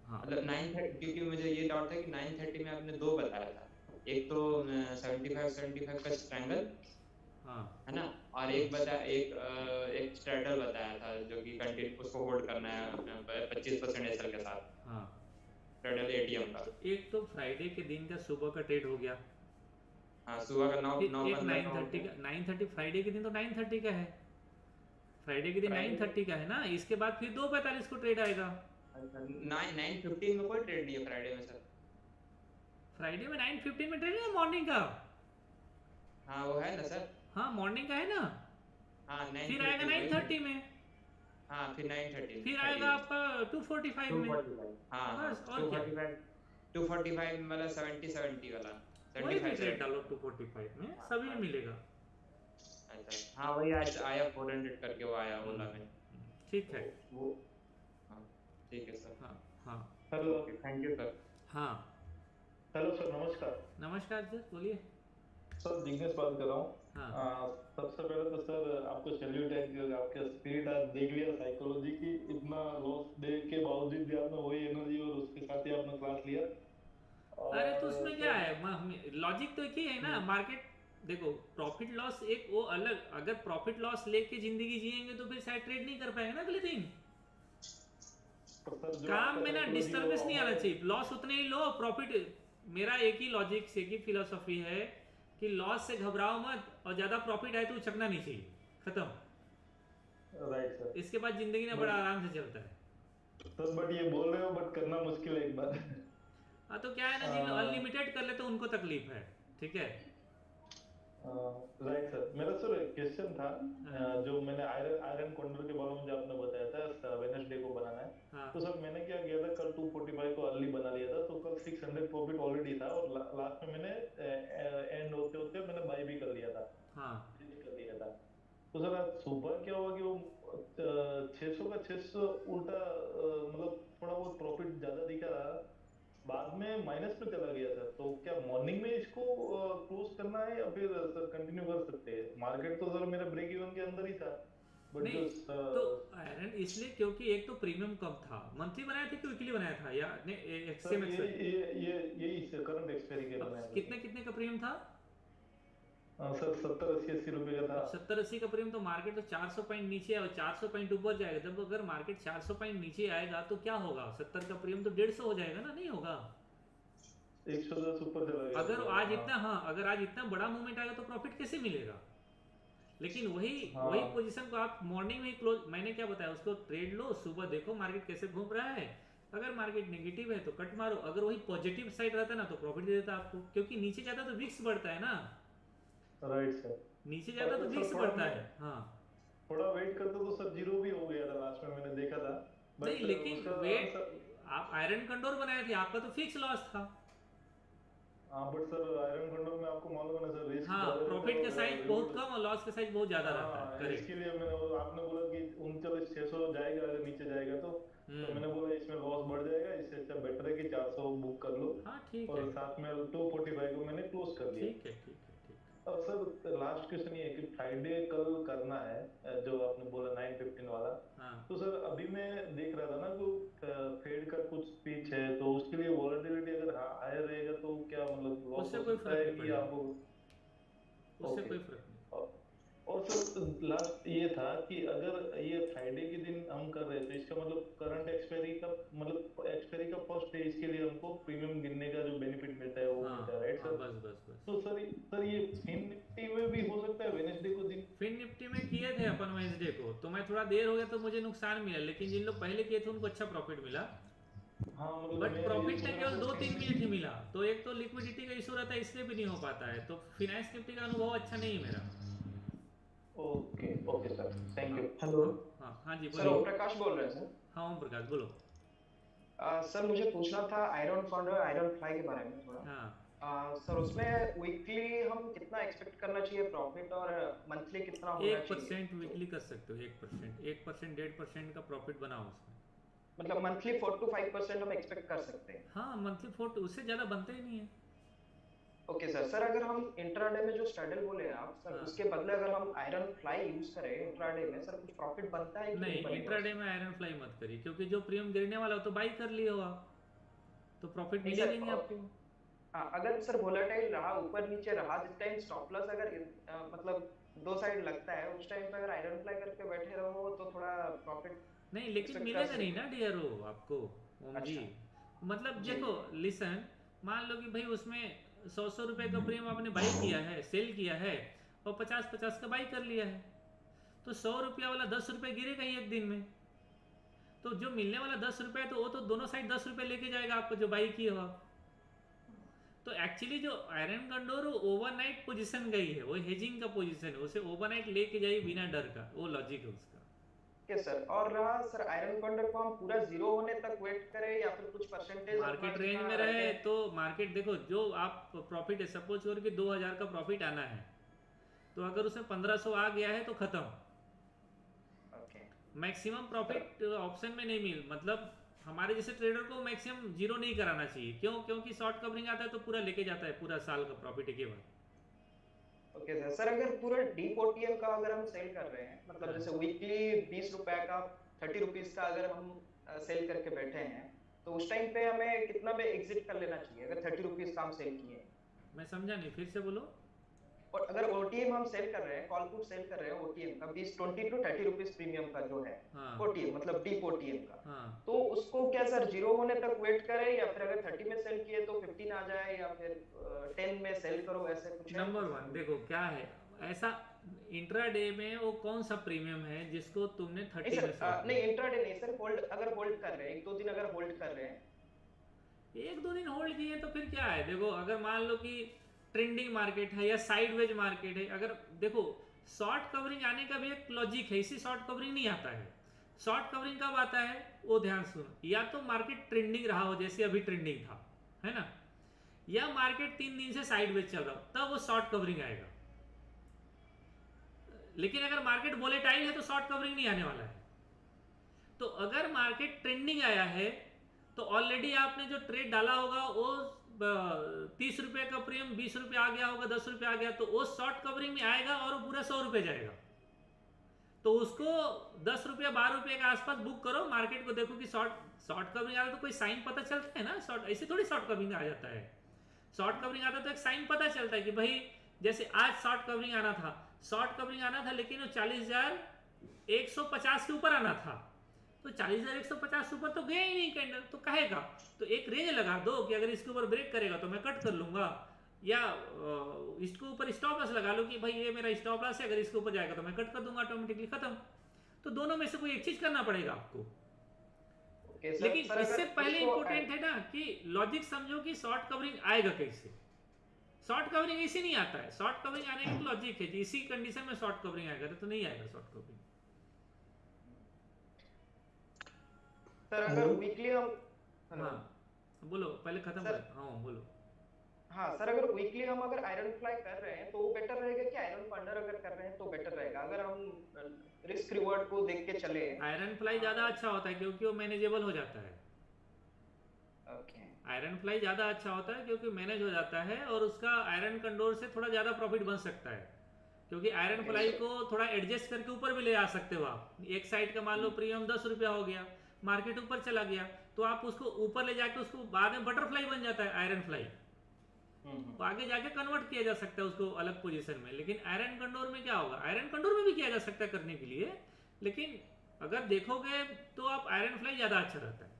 हाँ मतलब 930, क्योंकि मुझे ये डाउट था कि 930 में आपने दो बताया था, एक तो 75 का स्ट्रैंगल, हाँ है ना, और एक स्ट्रैडल बताया था जो कि कंटिन्यू उसको होल्ड करना है 25% एसएल के साथ। हाँ, स्ट्रैडल एटीएम का एक तो फ्राइडे के दिन का सुबह का ट्रेड हो गया। हाँ, सुबह का 9 फिर 9 एक 930 का, 930 फ्राइडे के दिन तो 930 का है, फ्राइडे के दिन 930 का है ना, इसके बाद फिर 2:45 को ट्रेड आएगा। 9:15 में कोई ट्रेड नहीं है फ्राइडे में सर? फ्राइडे में 9:15 में ट्रेड है मॉर्निंग का। हाँ वो है ना सर। हाँ मॉर्निंग का है ना। हाँ, फिर आएगा 9:30 में। हाँ, फिर 9:30 फिर आएगा आपका 2:45 में। हाँ, बस और क्या, 245 वाला 70 वाला कोई भी 75 ट्रेड डालो 2:45 में, सभी में मिलेगा। अच्छा, हाँ वही आज आया 400 करके, वो आया ओला में। ठीक है, वो हाँ ठीक है सर। हाँ हाँ हेलो, थैंक यू सर। हाँ हेलो सर, नमस्कार। नमस्कार सर, बोलिए। सर जिग्नेश बात कर रहा हूँ। हाँ सबसे पहले तो सर आपको सैल्यूट है कि आपका स्पिरिट आज देख लिया साइकोलॉजी की, इतना लॉस दे के बावजूद भी आपने वही एनर्जी और उसके साथ ही आपने क्लास लिया। अरे तो और उसमें क्या सर है, लॉजिक तो एक ही है ना। मार्केट देखो, प्रॉफिट लॉस एक वो अलग, अगर प्रॉफिट लॉस लेके जिंदगी जिएंगे तो फिर शायद ट्रेड नहीं कर पाएंगे ना अगले दिन। तो सर जो काम आपका में ना साइकोलॉजी डिस्टर्बेंस वो नहीं आना हमारे चाहिए, लॉस उतने ही लो, प्रॉफिट। मेरा एक ही लॉजिक से की फिलोसॉफी है कि लॉस से घबराओ मत, और ज्यादा प्रॉफिट आए तो उछकना नहीं चाहिए, खत्म। Right sir. इसके बाद जिंदगी ना बड़ा आराम से चलता है। सर बट ये बोल रहे हो बट करना मुश्किल है एक बार। हाँ तो क्या है ना, जिन अनलिमिटेड कर लेते उनको तकलीफ है, ठीक है। Right sir. मेरा सर क्वेश्चन था, जो मैंने आयरन कॉन्डर के बारे में जो आपने बताया था वेडनेसडे को बनाना है, हाँ तो सर मैंने क्या किया था, कल 245 को अर्ली बना लिया था, तो कल 600 प्रॉफिट ऑलरेडी था, और लास्ट में मैंने एंड होते होते मैंने बाय भी कर लिया था, हाँ कर लिया था। तो सर आज सुबह क्या हुआ कि वो 600 का 600 उल्टा मतलब थोड़ा बहुत प्रॉफिट ज्यादा दिखा रहा, बाद में माइनस में चला गया सर। तो क्या मॉर्निंग में इसको क्लोज करना है या फिर सर कंटिन्यू कर सकते हैं? मार्केट तो सर मेरा ब्रेक इवन के अंदर ही था, बट नहीं जो तो आयरन इसलिए क्योंकि एक तो प्रीमियम कम था, मंथली बनाया था कि वीकली बनाया था, या सर एक्सएमएक्स यही करंट एक्सपायरी के बनाया था कितने कितने का प्रीमियम था? सर 70-80 रुपए का था। 70-80 का प्रीमियम, तो मार्केट तो 400 पॉइंट नीचे और 400 पॉइंट ऊपर जाएगा। जब अगर मार्केट 400 पॉइंट नीचे आएगा तो क्या होगा, 70 का प्रीमियम तो 150 हो जाएगा ना, नहीं होगा। 110 ऊपर चला गया अगर सर। आज इतना, हाँ अगर आज इतना बड़ा मूवमेंट आएगा तो प्रॉफिट कैसे मिलेगा? लेकिन वही हाँ। वही पोजीशन को आप मॉर्निंग में क्लोज, मैंने क्या बताया, उसको ट्रेड लो, सुबह देखो मार्केट कैसे घूम रहा है। अगर मार्केट नेगेटिव है तो कट मारो, अगर वही पॉजिटिव साइड रहता ना तो प्रॉफिट दे देता आपको, क्योंकि नीचे जाता तो विक्स बढ़ता है ना, राइट सर। नीचे जाता तो सर, विक्स थोड़ा बढ़ता मैं- है। हाँ थोड़ा वेट करते तो सर जीरो भी हो गया था लास्ट में, मैंने देखा था। नहीं, लेकिन वेट, आप आयरन कंडोर बनाए थे, आपका तो फिक्स लॉस था। हाँ बट सर आयरन कंडोर में आपको मालूम है ना सर, रिस्क हाँ, प्रॉफिट का साइज बहुत कम और लॉस का साइज बहुत ज्यादा रहता है, करेक्ट। इसके लिए मैंने आपने बोला कि 39,600 जाएगा, अगर नीचे जाएगा तो मैंने बोला इसमें लॉस बढ़ जाएगा, इससे अच्छा बेटर है कि 400 बुक कर लो। हाँ ठीक और है, साथ में 245 को मैंने क्लोज कर दिया। ठीक है, ठीक है, ठीक और सर लास्ट क्वेश्चन ये है कि फ्राइडे कल करना है, जो आपने बोला 9:15 वाला, हाँ। तो सर अभी मैं देख रहा था ना तो फेड का कुछ स्पीच है, तो उसके लिए वॉलेटिलिटी अगर हायर रहेगा तो क्या मतलब लॉस उससे हो कोई सकता फर्क है नहीं कि पड़ेगा, आपको? उससे ओके। कोई फर्क नहीं। और सर लास्ट ये था कि अगर ये फ्राइडे के दिन हम कर रहे थे, इसका मतलब करंट एक्सपायरी का मतलब एक्सपायरी का फर्स्ट डे, इसके लिए हमको प्रीमियम गिनने का जो बेनिफिट मिलता है वो हाँ मिलता है, राइट हाँ, सर? बस बस बस। तो सर ये फिन निफ्टी में भी हो सकता है वेडनेसडे को दिन? फिन निफ्टी में किए थे अपन वेंसडे को, तो मैं थोड़ा देर हो गया तो मुझे नुकसान मिला, लेकिन जिन लोग पहले किए थे उनको अच्छा प्रॉफिट मिला। हाँ मतलब बट मैं प्रॉफिट ये ना सोच केवल रहा 2-3 मिनट ही मिला, तो एक तो लिक्विडिटी का इशू रहता है, इसलिए भी नहीं हो पाता है। तो फिनांस निफ्टी का अनुभव अच्छा नहीं है मेरा। Okay okay sir, thank you. Hello हाँ हाँ जी सर, ओम बोलिए। प्रकाश बोल रहे हैं सर। हाँ ओम प्रकाश बोलो। सर मुझे पूछना था आयरन फंड और आयरन फ्लाई के बारे में थोड़ा। हाँ, सर उसमें वीकली हम कितना एक्सपेक्ट करना चाहिए प्रॉफिट, और मंथली कितना होना चाहिए? 1% वीकली कर सकते हो, 1%, 1%, 1.5% का प्रॉफिट बनाओ उसमें। मतलब मंथली 4 to 5% हम एक्सपेक्ट कर सकते हैं? हाँ मंथली 4, उससे ज़्यादा बनते ही नहीं है। Okay sir. सर अगर हम इंट्राडे में जो स्ट्रैडल बोले आप सर, हाँ। उसके बदले अगर हम आयरन फ्लाई यूज करें इंट्राडे में, सर कुछ प्रॉफिट बनता है कि नहीं, बनेगा? इंट्राडे में आयरन फ्लाई मत करिए, क्योंकि जो प्रीमियम गिरने वाला हो तो बाई कर लिए हो आप, तो प्रॉफिट नहीं मिले सर, नहीं आपको। हाँ, अगर सर वोलेटाइल रहा, ऊपर नीचे रहा, जिस टाइम स्टॉप लॉस अगर मतलब दो साइड लगता है, उस टाइम पे अगर आयरन फ्लाई करके बैठे रहो तो थोड़ा प्रॉफिट नहीं, लेकिन expect मिलेगा कर नहीं सकते ना डियरो आपको, ओम जी। मतलब जी। देखो लिसन, मान लो कि भाई उसमें 100 रुपए का प्रीमियम आपने बाई किया है, सेल किया है, और 50 का बाई कर लिया है, तो 100 रुपया वाला 10 रुपये गिरेगा ही एक दिन में। तो जो मिलने वाला 10 रुपये, तो वो तो दोनों साइड 10 रुपये लेके जाएगा आपको जो बाई किए हो आप। तो एक्चुअली जो आयरन कंडोर ओवरनाइट पोजीशन गई है, वो हेजिंग का पोजीशन है, उसे ओवरनाइट लेके जाइए बिना डर का, वो लॉजिक है उसका। सर और रहा सर आयरन कंडर को हम पूरा जीरो होने तक वेट करें या फिर कुछ परसेंटेज मार्केट रेंज में रहे तो मार्केट देखो, जो आप प्रॉफिट है, सपोज करो कि 2000 का प्रॉफिट आना है, तो अगर उसमें 1500 आ गया है तो खत्म। मैक्सिमम प्रॉफिट ऑप्शन में नहीं मिल, मतलब हमारे जैसे ट्रेडर को मैक्सिमम जीरो नहीं कराना चाहिए। क्यों? क्योंकि शॉर्ट कवरिंग आता है तो पूरा लेके जाता है, पूरा साल का प्रॉफिट एक ही बार। Okay sir. सर अगर पूरा डीप ओटीएम का अगर हम सेल कर रहे हैं, मतलब जैसे वीकली 20 रुपए का 30 रुपीज का अगर हम सेल करके बैठे हैं, तो उस टाइम पे हमें कितना पे एग्जिट कर लेना चाहिए अगर 30 रुपीज का हम सेल किए हैं? मैं समझा नहीं, फिर से बोलो। और अगर ओटीएम हम सेल कर रहे हैं, कॉल पुट सेल कर रहे हैं ओटीएम का 20 20 टू 30 रुपीज प्रीमियम का जो है ओटीएम मतलब डीप ओटीएम का, तो उसको क्या सर जीरो होने तक वेट करें या फिर अगर 30 में सेल किए तो 15 आ जाए या फिर 10 में सेल करो, ऐसे कुछ है? नंबर 1 देखो क्या है ऐसा इंट्राडे में वो कौन सा प्रीमियम है जिसको तुमने 30 में नहीं इंट्राडे नहीं सर, होल्ड अगर होल्ड कर रहे हैं 1-2 दिन अगर होल्ड कर रहे हैं, 1-2 दिन होल्ड किए तो फिर क्या है। देखो अगर मान लो कि ट्रेंडिंग मार्केट है या साइडवेज मार्केट है, अगर देखो शॉर्ट कवरिंग आने का भी एक लॉजिक है, इसी शॉर्ट कवरिंग नहीं आता है। शॉर्ट कवरिंग कब आता है वो ध्यान सुनो, या तो मार्केट ट्रेंडिंग रहा हो जैसे अभी ट्रेंडिंग था, है ना, या मार्केट 3 दिन से साइडवेज चल रहा हो, तब वो शॉर्ट कवरिंग आएगा। लेकिन अगर मार्केट वोलेटाइल है तो शॉर्ट कवरिंग नहीं आने वाला है। तो अगर मार्केट ट्रेंडिंग आया है तो ऑलरेडी आपने जो ट्रेड डाला होगा वो 30 रुपए का प्रीमियम 20 रुपए आ गया होगा, 10 रुपए आ गया, तो वो शॉर्ट कवरिंग में आएगा और वो पूरा 100 रुपए जाएगा। तो उसको 10 रुपये 12 रुपये के आसपास बुक करो, मार्केट को देखो कि शॉर्ट कवरिंग आता है तो कोई साइन पता चलता है ना, शॉर्ट ऐसे थोड़ी शॉर्ट कवरिंग आ जाता है। शॉर्ट कवरिंग आता है तो एक साइन पता चलता है कि भाई जैसे आज शॉर्ट कवरिंग आना था, शॉर्ट कवरिंग आना था लेकिन वो 40,150 के ऊपर आना था, तो 40,150 ऊपर तो गया ही नहीं कैंडल, तो कहेगा तो एक रेंज लगा दो कि अगर इसके ऊपर ब्रेक करेगा तो मैं कट कर लूंगा, या इसके ऊपर स्टॉप लॉस लगा लो कि भाई ये मेरा स्टॉप लॉस है, अगर इसके ऊपर जाएगा तो मैं कट कर दूंगा, ऑटोमेटिकली खत्म। तो दोनों में से कोई एक चीज करना पड़ेगा आपको। लेकिन इससे पहले इंपॉर्टेंट है ना कि लॉजिक समझो कि शॉर्ट कवरिंग आएगा कैसे। शॉर्ट कवरिंग ऐसे नहीं आता है, शॉर्ट कवरिंग आने का लॉजिक है कि इसी कंडीशन में शॉर्ट कवरिंग आएगा, तो नहीं आएगा शॉर्ट कवरिंग। सर अगर वीकली हम हाँ बोलो पहले खत्म कर। हाँ बोलो। हाँ सर अगर वीकली हम अगर आयरन फ्लाई कर रहे हैं तो वो बेटर रहेगा कि आयरन फंडर अगर कर रहे हैं तो बेटर रहेगा? अगर हम रिस्क रिवॉर्ड को देख के चले, आयरन फ्लाई ज्यादा अच्छा होता है क्योंकि वो मैनेजेबल हो जाता है। ओके, आयरन फ्लाई ज्यादा अच्छा होता है क्योंकि मैनेज हो जाता है और उसका आयरन कंडोर से थोड़ा ज्यादा प्रॉफिट बन सकता है, क्योंकि आयरन फ्लाई को थोड़ा एडजस्ट करके ऊपर भी ले आ सकते हो आप। एक साइड का मान लो प्रीमियम 10 रुपया हो गया, मार्केट ऊपर चला गया तो आप उसको ऊपर ले जाके उसको बाद में बटरफ्लाई बन जाता है आयरन फ्लाई, तो आगे जाके कन्वर्ट किया जा सकता है उसको अलग पोजीशन में। लेकिन आयरन कंडोर में क्या होगा, आयरन कंडोर में भी किया जा सकता है करने के लिए, लेकिन अगर देखोगे तो आप आयरन फ्लाई ज्यादा अच्छा रहता है।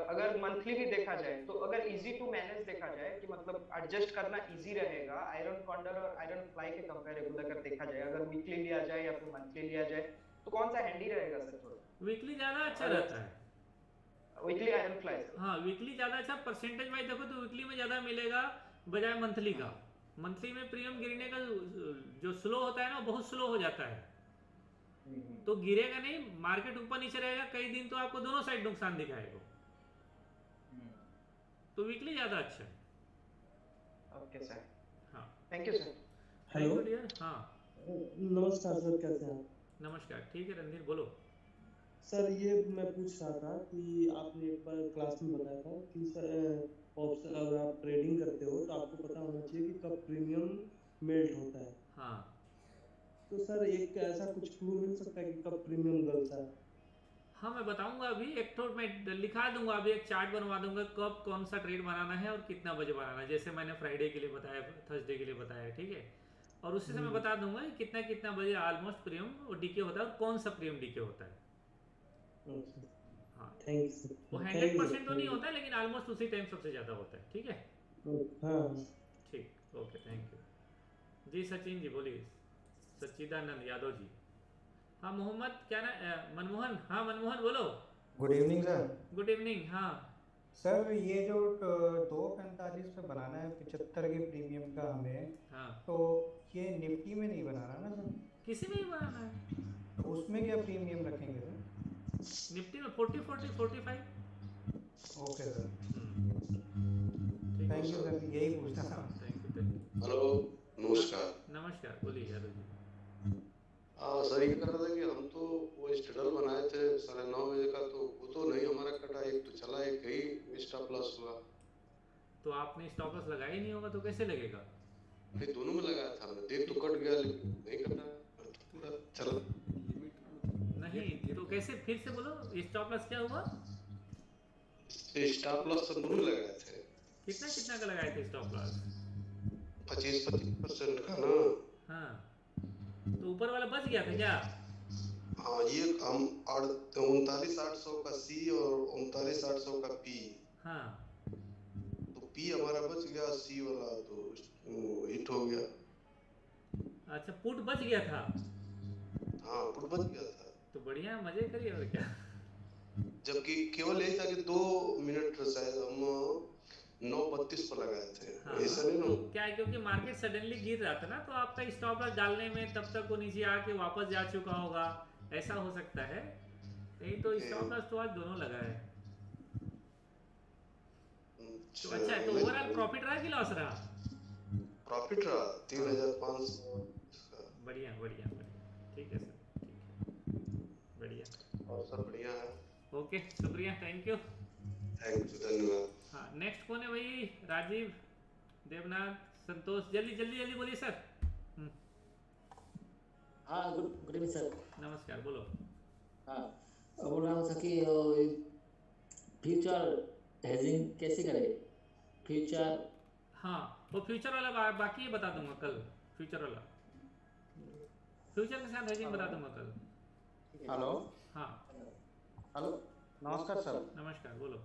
अगर मंथली भी देखा जाए तो अगर इजी टू मैनेज देखा जाए कि मतलब एडजस्ट करना इजी रहेगा आयरन फंडर और आयरन फ्लाई के कंपैरेबल अगर देखा जाए, अगर वीकली लिया जाए या फिर मंथली लिया जाए तो कौन सा हैंडी रहेगा सर? थोड़ा वीकली ज्यादा अच्छा रहता है, वीकली आयरन फ्लाई। हाँ वीकली ज्यादा अच्छा, परसेंटेज वाइज देखो तो वीकली में ज्यादा मिलेगा बजाय मंथली का। मंथली में प्रीमियम गिरने का जो स्लो होता है ना बहुत स्लो हो जाता है, तो गिरेगा नहीं, मार्केट ऊपर नीचे रहेगा कई दिन, तो आपको दोनों साइड नुकसान दिखाएगा, तो वीकली ज्यादा अच्छा है। ओके सर, हाँ thank you sir. Hello dear. हाँ नमस्कार सर, कैसे हैं आप? नमस्कार, ठीक है रणधीर बोलो। सर ये मैं पूछ रहा था कि आपने एक बार क्लास में बताया था कि सर ऑप्शन अगर आप ट्रेडिंग करते हो तो आपको पता होना चाहिए कि कब प्रीमियम मेल्ट होता है। हाँ तो सर एक ऐसा कुछ क्लू मिल सकता है कि कब प्रीमियम गलता है? हाँ मैं बताऊंगा अभी, एक तो मैं लिखा दूंगा अभी, एक चार्ट बनवा दूंगा कब कौन सा ट्रेड बनाना है और कितना बजे बनाना है, जैसे मैंने फ्राइडे के लिए बताया, थर्सडे के लिए बताया, ठीक है। और उसी से मैं बता दूंगा कि कितना कितना बजे ऑलमोस्ट प्रीमियम और डीके होता है और कौन सा प्रीमियम डीके होता है। हाँ थैंक यू सर। वो 100% तो नहीं होता है लेकिन ऑलमोस्ट उसी टाइम सबसे ज्यादा होता है, ठीक है। हाँ ठीक, ओके, थैंक यू जी। सचिन जी बोलिए, सच्चिदानंद यादव जी। हाँ मोहम्मद क्या ना मनमोहन, हाँ मनमोहन बोलो। Good evening sir. Good evening. हाँ सर ये जो 2:45 पे बनाना है 75 के प्रीमियम का हमें, हाँ तो ये निफ्टी में नहीं बनाना ना सर? किसी में भी बनाना है, तो उसमें क्या प्रीमियम रखेंगे सर? निफ्टी में 40 40 45। ओके सर, ठीक थैंक है यू सर, यही पूछना था। Thank you. हेलो नमस्कार। नमस्कार, बोलिए यादव जी। सर ये कर रहा था कि हम तो वो स्टेडल बनाए थे 9:30 बजे का, तो वो तो नहीं हमारा कटा, एक तो चला, एक ही स्टॉप लॉस हुआ। तो आपने स्टॉप लॉस लगाया ही नहीं होगा तो कैसे लगेगा? भाई दोनों में लगाया था मैं, देख तो कट गया लेकिन नहीं कटा, तो पूरा चल। नहीं तो कैसे, फिर से बोलो, स्टॉप लॉस क्या हुआ? स्टॉप लॉस तो दोनों लगाए थे। कितना कितना का लगाए थे स्टॉप लॉस? 25% का ना। हाँ तो ऊपर वाला बच गया था क्या? हाँ ये हम 39,800 का सी और 39,800 का पी। हाँ तो पी हमारा बच गया, सी वाला तो हिट हो गया। अच्छा पुट बच गया था। हाँ पुट बच गया था। तो बढ़िया, मजे करिए और क्या। जबकि केवल यही था कि 2 मिनट शायद हम 9:32 पर लगाए थे। हाँ, ऐसा नहीं ना तो क्या है, क्योंकि मार्केट सडनली गिर रहा था ना, तो आपका स्टॉप लॉस डालने में तब तक वो नीचे आके वापस जा चुका होगा, ऐसा हो सकता है। नहीं तो स्टॉप लॉस तो आज दोनों लगा है। तो अच्छा है, तो ओवरऑल प्रॉफिट रहा कि लॉस रहा? प्रॉफिट रहा 3,500। बढ़िया बढ़िया बढ़िया, ठीक है सर, ठीक है, बढ़िया। और सब बढ़िया है। ओके शुक्रिया, थैंक यू। धन्यवाद। हाँ नेक्स्ट कौन है भाई? राजीव, देवनाथ, संतोष, जल्दी जल्दी जल्दी बोलिए सर। हाँ गुड इवनिंग सर। नमस्कार, बोलो। हाँ बोल रहा हूँ सर कि फ्यूचर हेजिंग कैसे करें? फ्यूचर, हाँ वो फ्यूचर वाला बाकी है, बता दूंगा कल। फ्यूचर वाला, फ्यूचर के साथ हेजिंग बता दूंगा कल। हेलो। हाँ हेलो नमस्कार सर। नमस्कार, बोलो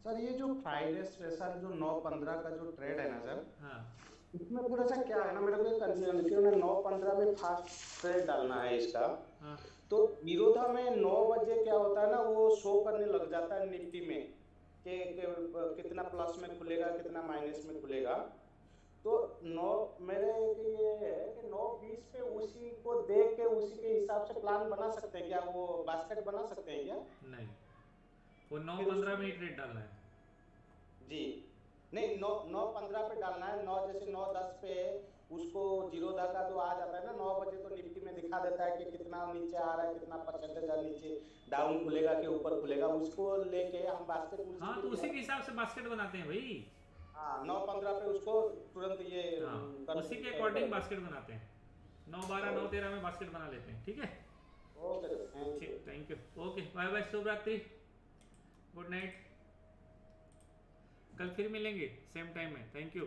सर। ये जो फ्राइडे स्पेशल जो 9:15 का जो ट्रेड है ना सर, हाँ इसमें थोड़ा सा क्या है ना, मेरे को कंफ्यूजन है कि उन्हें 9:15 में फास्ट ट्रेड डालना है इसका। हाँ तो नीरोधा में 9 बजे क्या होता है ना, वो शो करने लग जाता है निफ्टी में कि कितना प्लस में खुलेगा कितना माइनस में खुलेगा। तो 9 मेरे ये है कि 9:20 पे उसी को देख के उसी के हिसाब से प्लान बना सकते हैं क्या? वो बास्केट बना सकते हैं क्या? नहीं, वो 9:15 में ही ट्रेड डालना है जी। नहीं 9:15 पे डालना है। 9 जैसे 9:10 पे उसको जीरोधा का जो आ जाता है ना 9 बजे, तो निफ्टी में दिखा देता है कि कितना नीचे आ रहा है, कितना परसेंटेज नीचे डाउन खुलेगा कि ऊपर खुलेगा, उसको लेके हम बास्केट। हाँ तो उसी के हिसाब से बास्केट बनाते हैं भाई। हाँ 9:15 पे उसको तुरंत ये उसी के अकॉर्डिंग बास्केट बनाते हैं। 9:12 9:13 में बास्केट बना लेते हैं, ठीक है। ओके ठीक, thank you. Okay bye bye, शुभ रात्रि, गुड नाइट। कल फिर मिलेंगे सेम टाइम में। Thank you.